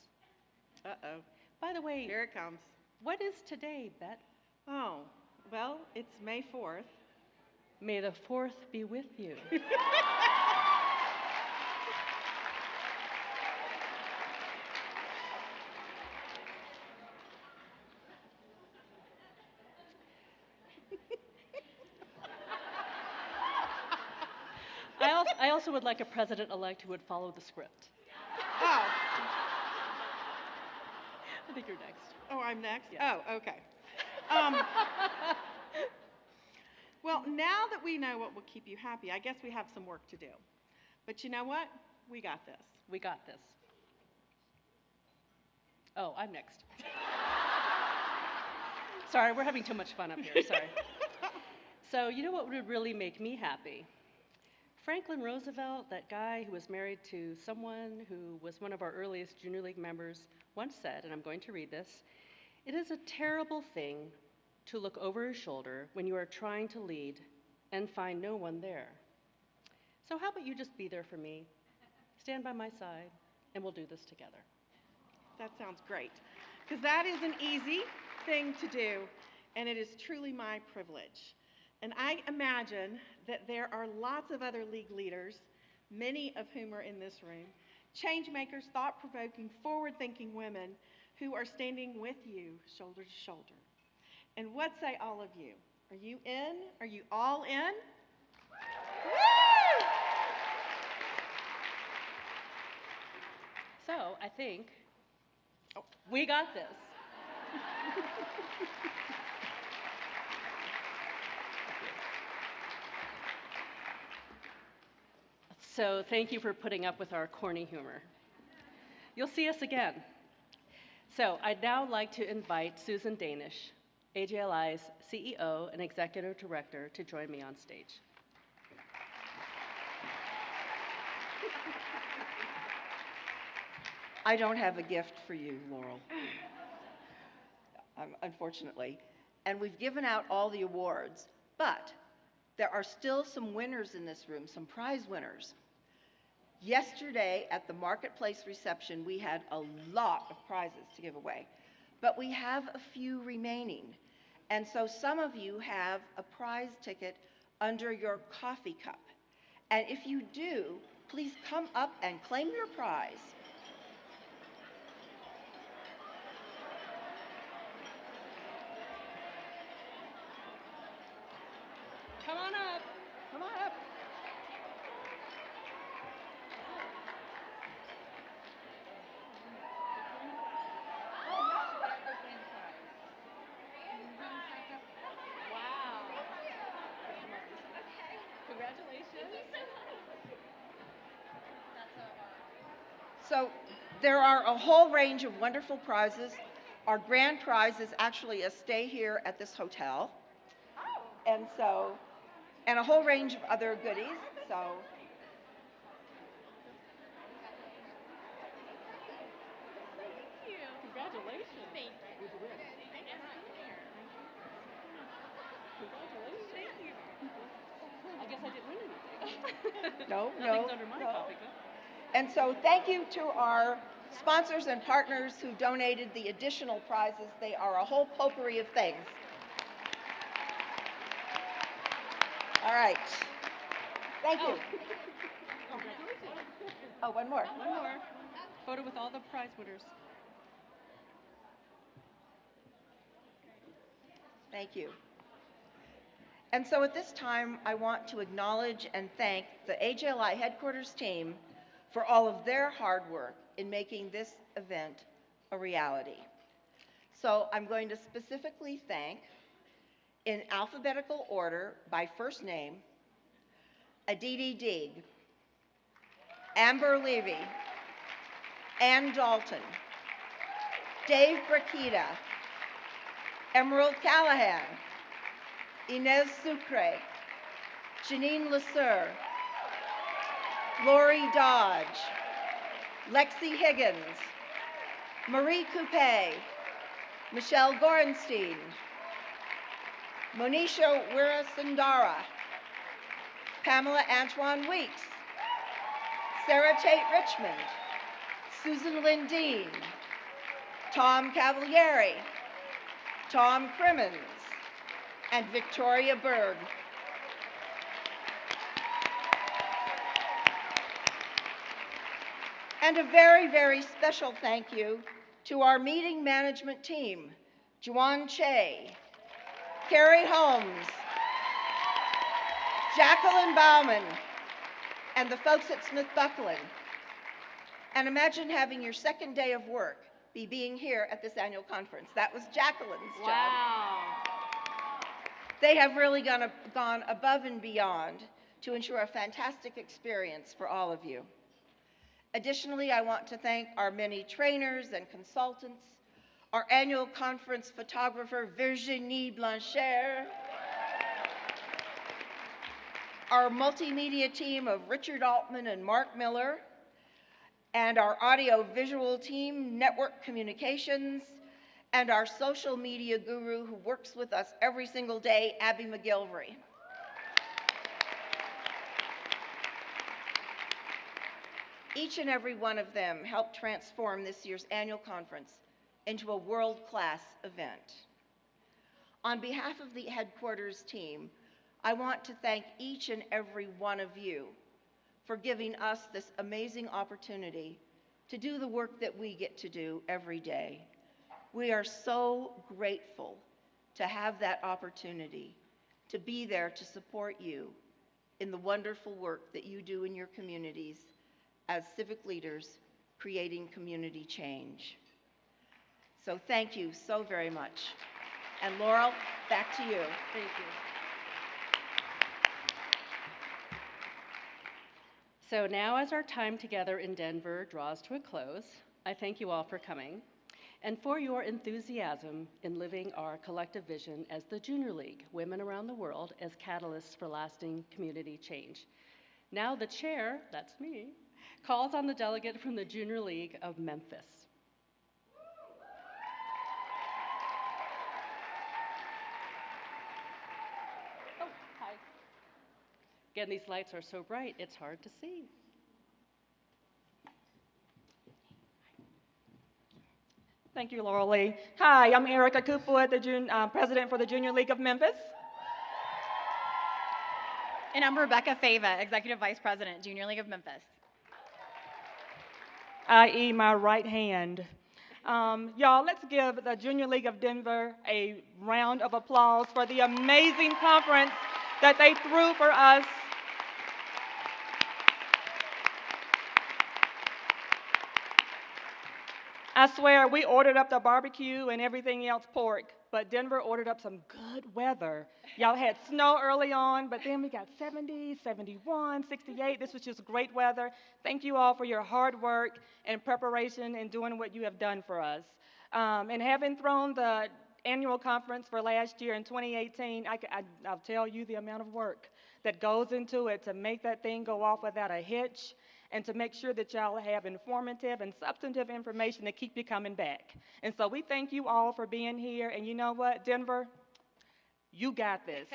Uh-oh. By the way, Here it comes. what is today, Bet? Oh, well, it's May 4th. May the 4th be with you. I also would like a president-elect who would follow the script. Oh. I think you're next. Oh, I'm next? Yes. Oh, okay. Well, now that we know what will keep you happy, I guess we have some work to do. But you know what? We got this. We got this. Oh, I'm next. Sorry, we're having too much fun up here, sorry. So you know what would really make me happy? Franklin Roosevelt, that guy who was married to someone who was one of our earliest Junior League members, once said, and I'm going to read this, "It is a terrible thing to look over your shoulder when you are trying to lead and find no one there. So how about you just be there for me, stand by my side, and we'll do this together." That sounds great. Because that is an easy thing to do, and it is truly my privilege. And I imagine that there are lots of other league leaders, many of whom are in this room, change makers, thought-provoking, forward-thinking women who are standing with you shoulder to shoulder. And what say all of you? Are you in? Are you all in? Woo! So I think we got this. So thank you for putting up with our corny humor. You'll see us again. So I'd now like to invite Susan Danish AJLI's CEO and Executive Director, to join me on stage. I don't have a gift for you, Laurel, unfortunately. And we've given out all the awards, but there are still some winners in this room, some prize winners. Yesterday at the Marketplace reception, we had a lot of prizes to give away, but we have a few remaining. And so some of you have a prize ticket under your coffee cup. And if you do, please come up and claim your prize. Come on up. Come on up. So there are a whole range of wonderful prizes. Our grand prize is actually a stay here at this hotel. And a whole range of other goodies. So Congratulations. Thank you. I guess I didn't win anything. no. Nothing's under my coffee cup. And so thank you to our sponsors and partners who donated the additional prizes. They are a whole potpourri of things. All right. Thank you. Oh, one more. One more. Photo with all the prize winners. Thank you. And so at this time, I want to acknowledge and thank the AJLI headquarters team for all of their hard work in making this event a reality. So I'm going to specifically thank, in alphabetical order by first name, Aditi Deeg, Amber Levy, Ann Dalton, Dave Brakita, Emerald Callahan, Inez Sucre, Janine Lasser, Lori Dodge, Lexi Higgins, Marie Coupe, Michelle Gorenstein, Monisha Wirasundara, Pamela Antoine Weeks, Sarah Tate Richmond, Susan Lindeen, Tom Cavalieri, Tom Crimmins, and Victoria Berg. And a very, very special thank you to our meeting management team, Juan Che, Carrie Holmes, Jacqueline Bauman, and the folks at Smith Buckland. And imagine having your second day of work be being here at this annual conference. That was Jacqueline's job. Wow. They have really gone above and beyond to ensure a fantastic experience for all of you. Additionally, I want to thank our many trainers and consultants, our annual conference photographer, Virginie Blanchard, our multimedia team of Richard Altman and Mark Miller, and our audio-visual team, Network Communications, and our social media guru who works with us every single day, Abby McGilvery. Each and every one of them helped transform this year's annual conference into a world-class event. On behalf of the headquarters team, I want to thank each and every one of you for giving us this amazing opportunity to do the work that we get to do every day. We are so grateful to have that opportunity to be there to support you in the wonderful work that you do in your communities as civic leaders creating community change. So thank you so very much. And Laurel, back to you. Thank you. So now as our time together in Denver draws to a close, I thank you all for coming. and for your enthusiasm in living our collective vision as the Junior League, Women Around the World as Catalysts for Lasting Community Change. Now the chair, that's me, calls on the delegate from the Junior League of Memphis. Oh, hi. Again, these lights are so bright, it's hard to see. Thank you, Laurel Lee. Hi, I'm Erica Kupwood, the president for the Junior League of Memphis. And I'm Rebecca Fava, Executive Vice President, Junior League of Memphis. I.e. my right hand. Y'all, let's give the Junior League of Denver a round of applause for the amazing conference that they threw for us. I swear, we ordered up the barbecue and everything else pork, but Denver ordered up some good weather. Y'all had snow early on, but then we got 70, 71, 68. This was just great weather. Thank you all for your hard work and preparation and doing what you have done for us. And having thrown the annual conference for last year in 2018, I'll tell you the amount of work that goes into it to make that thing go off without a hitch, and to make sure that y'all have informative and substantive information to keep you coming back. And so we thank you all for being here, and you know what, Denver, you got this.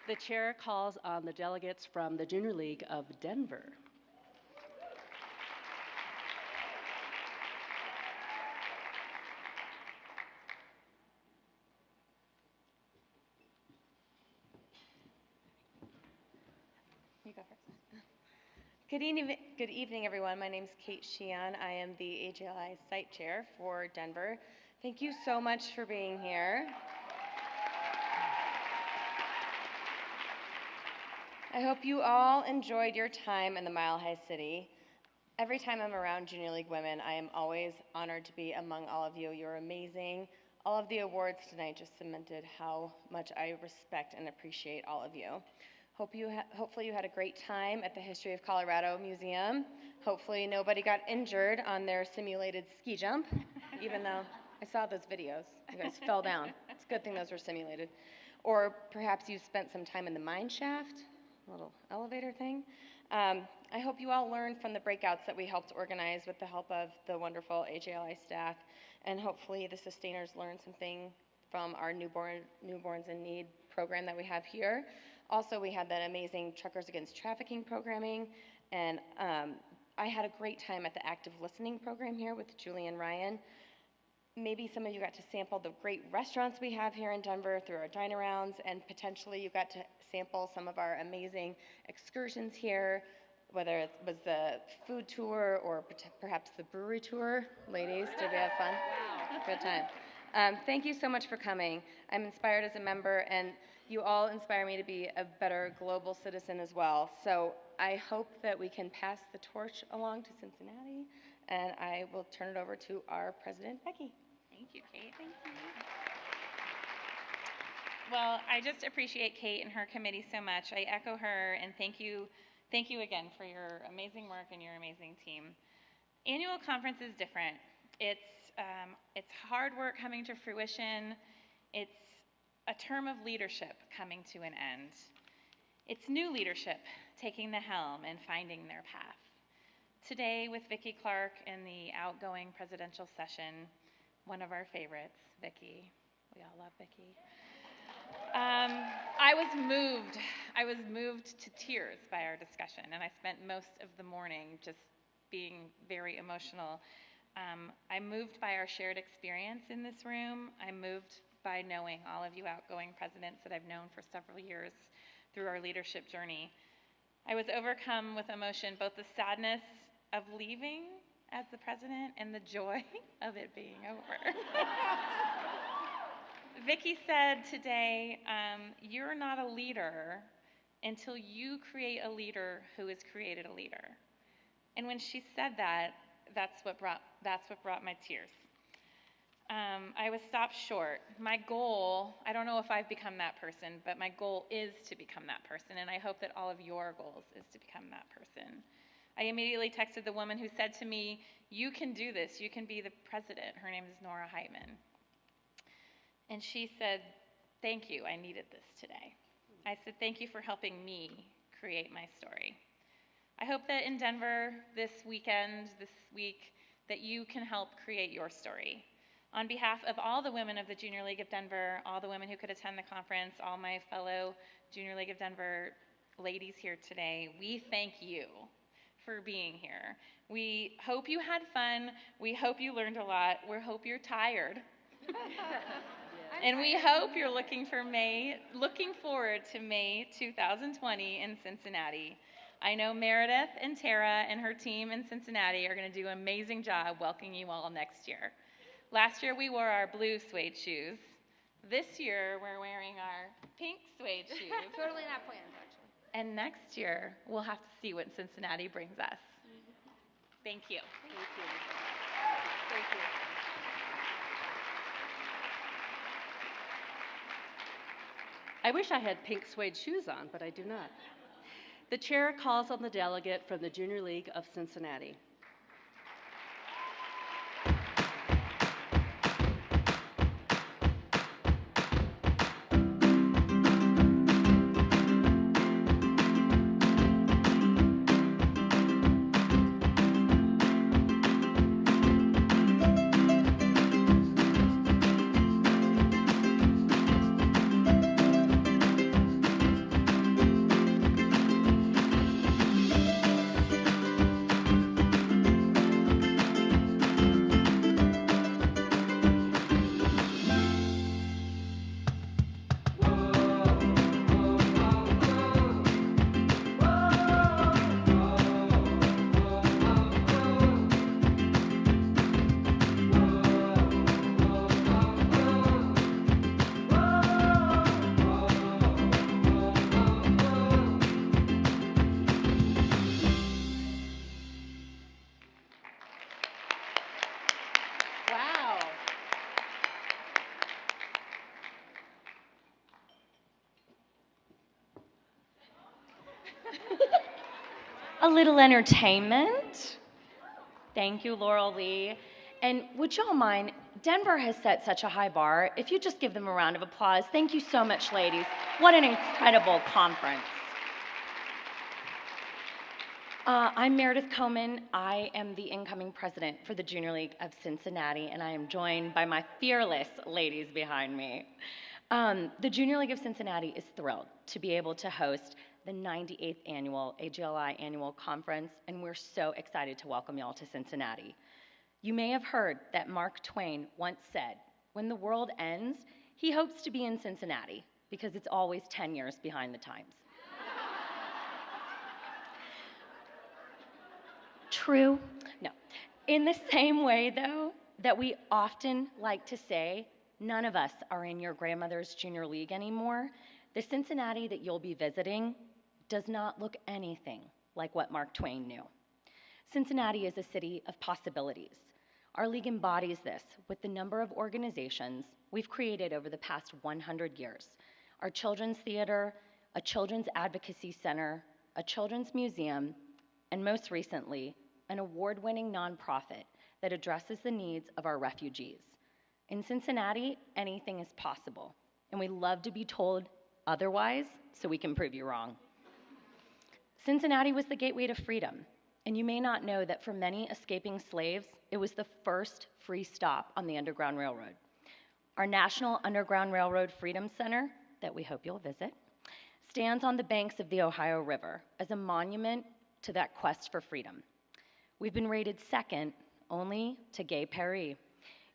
The chair calls on the delegates from the Junior League of Denver. You go first. Good evening, everyone. My name is Kate Sheehan. I am the AJLI site chair for Denver. Thank you so much for being here. I hope you all enjoyed your time in the Mile High City. Every time I'm around Junior League women, I am always honored to be among all of you. You're amazing. All of the awards tonight just cemented how much I respect and appreciate all of you. Hopefully you had a great time at the History of Colorado Museum. Hopefully nobody got injured on their simulated ski jump, even though I saw those videos. You guys fell down. It's a good thing those were simulated. Or perhaps you spent some time in the mine shaft, a little elevator thing. I hope you all learned from the breakouts that we helped organize with the help of the wonderful AJLI staff, and hopefully the sustainers learned something from our Newborns in Need program that we have here. Also, we had that amazing Truckers Against Trafficking programming, and I had a great time at the Active Listening program here with Julie and Ryan. Maybe some of you got to sample the great restaurants we have here in Denver through our dine-arounds, and potentially you got to sample some of our amazing excursions here, whether it was the food tour or perhaps the brewery tour. Ladies, did we have fun? Wow. Good time. Thank you so much for coming. I'm inspired as a member, and you all inspire me to be a better global citizen as well. So I hope that we can pass the torch along to Cincinnati, and I will turn it over to our president, Becky. Thank you, Kate. Thank you. Well, I just appreciate Kate and her committee so much. I echo her, and thank you again for your amazing work and your amazing team. Annual conference is different. It's hard work coming to fruition. It's a term of leadership coming to an end. It's new leadership taking the helm and finding their path. Today with Vicki Clark in the outgoing presidential session, one of our favorites, Vicki. We all love Vicki. I was moved to tears by our discussion, and I spent most of the morning just being very emotional. I'm moved by our shared experience in this room. I'm moved by knowing all of you outgoing presidents that I've known for several years through our leadership journey. I was overcome with emotion, both the sadness of leaving as the president and the joy of it being over. Vicki said today, you're not a leader until you create a leader who has created a leader. And when she said that, that's what brought my tears. I was stopped short. My goal, I don't know if I've become that person, but my goal is to become that person, and I hope that all of your goals is to become that person. I immediately texted the woman who said to me, "You can do this, you can be the president." Her name is Nora Heitman. And she said, "Thank you, I needed this today." I said, "Thank you for helping me create my story." I hope that in Denver this weekend, this week, that you can help create your story. On behalf of all the women of the Junior League of Denver, all the women who could attend the conference, all my fellow Junior League of Denver ladies here today, we thank you for being here. We hope you had fun. We hope you learned a lot. We hope you're tired. And we hope you're looking forward to May 2020 in Cincinnati. I know Meredith and Tara and her team in Cincinnati are going to do an amazing job welcoming you all next year. Last year we wore our blue suede shoes. This year we're wearing our pink suede shoes. Totally not planned, actually. And next year we'll have to see what Cincinnati brings us. Thank you. Thank you. Thank you. I wish I had pink suede shoes on, but I do not. The chair calls on the delegate from the Junior League of Cincinnati. Wow. A little entertainment. Thank you, Laurel Lee. And would y'all mind, Denver has set such a high bar. If you just give them a round of applause. Thank you so much, ladies. What an incredible conference. I'm Meredith Coman. I am the incoming president for the Junior League of Cincinnati, and I am joined by my fearless ladies behind me. The Junior League of Cincinnati is thrilled to be able to host the 98th annual AJLI annual conference, and we're so excited to welcome y'all to Cincinnati. You may have heard that Mark Twain once said, "When the world ends, he hopes to be in Cincinnati because it's always 10 years behind the times." True? No. In the same way, though, that we often like to say, none of us are in your grandmother's junior league anymore, the Cincinnati that you'll be visiting does not look anything like what Mark Twain knew. Cincinnati is a city of possibilities. Our league embodies this with the number of organizations we've created over the past 100 years. Our children's theater, a children's advocacy center, a children's museum, and most recently, an award-winning nonprofit that addresses the needs of our refugees. In Cincinnati, anything is possible, and we love to be told otherwise so we can prove you wrong. Cincinnati was the gateway to freedom, and you may not know that for many escaping slaves, it was the first free stop on the Underground Railroad. Our National Underground Railroad Freedom Center, that we hope you'll visit, stands on the banks of the Ohio River as a monument to that quest for freedom. We've been rated second only to Gay Paris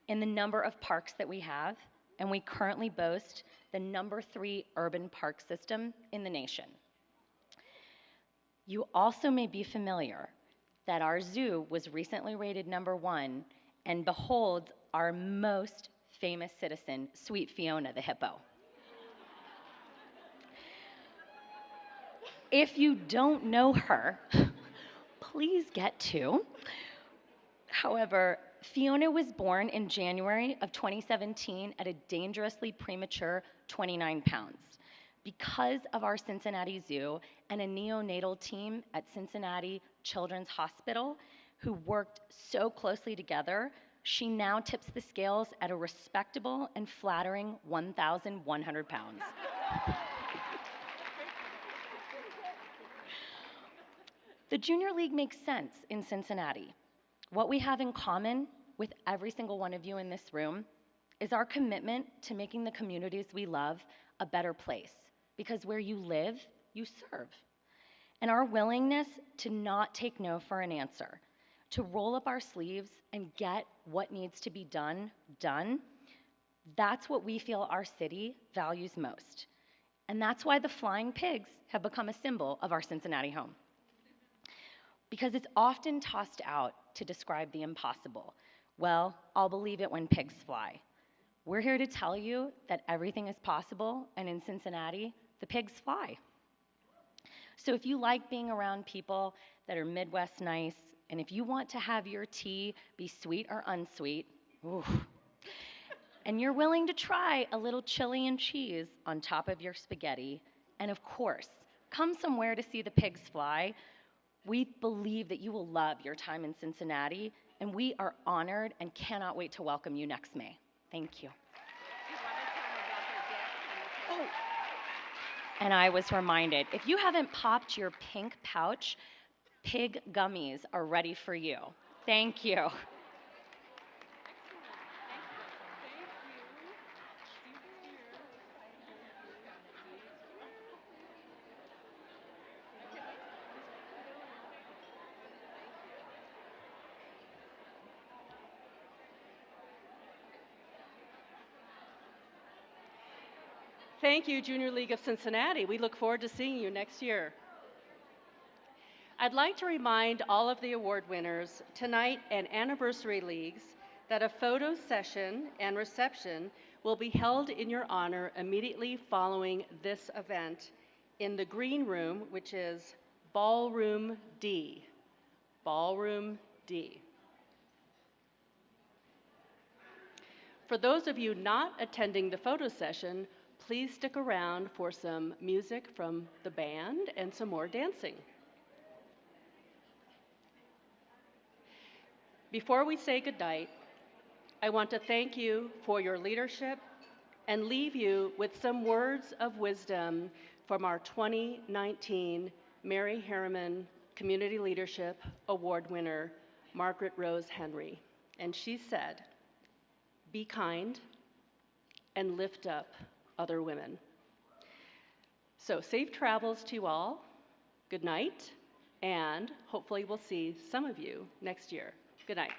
in the number of parks that we have, and we currently boast the #3 urban park system in the nation. You also may be familiar that our zoo was recently rated #1 and beholds our most famous citizen, Sweet Fiona the hippo. If you don't know her, please get to. However, Fiona was born in January of 2017 at a dangerously premature 29 pounds. Because of our Cincinnati Zoo and a neonatal team at Cincinnati Children's Hospital who worked so closely together, she now tips the scales at a respectable and flattering 1,100 pounds. The Junior League makes sense in Cincinnati. What we have in common with every single one of you in this room is our commitment to making the communities we love a better place, because where you live, you serve. And our willingness to not take no for an answer, to roll up our sleeves and get what needs to be done, that's what we feel our city values most. And that's why the flying pigs have become a symbol of our Cincinnati home. Because it's often tossed out to describe the impossible. Well, I'll believe it when pigs fly. We're here to tell you that everything is possible, and in Cincinnati, the pigs fly. So if you like being around people that are Midwest nice, and if you want to have your tea be sweet or unsweet, ooh, and you're willing to try a little chili and cheese on top of your spaghetti, and of course, come somewhere to see the pigs fly, we believe that you will love your time in Cincinnati, and we are honored and cannot wait to welcome you next May. Thank you. Oh, and I was reminded, if you haven't popped your pink pouch, pig gummies are ready for you. Thank you. Thank you, Junior League of Cincinnati. We look forward to seeing you next year. I'd like to remind all of the award winners tonight and anniversary leagues that a photo session and reception will be held in your honor immediately following this event in the green room, which is Ballroom D. Ballroom D. For those of you not attending the photo session, please stick around for some music from the band and some more dancing. Before we say goodnight, I want to thank you for your leadership and leave you with some words of wisdom from our 2019 Mary Harriman Community Leadership Award winner, Margaret Rose Henry. And she said, "Be kind and lift up other women." So safe travels to you all. Good night, and hopefully we'll see some of you next year. Good night.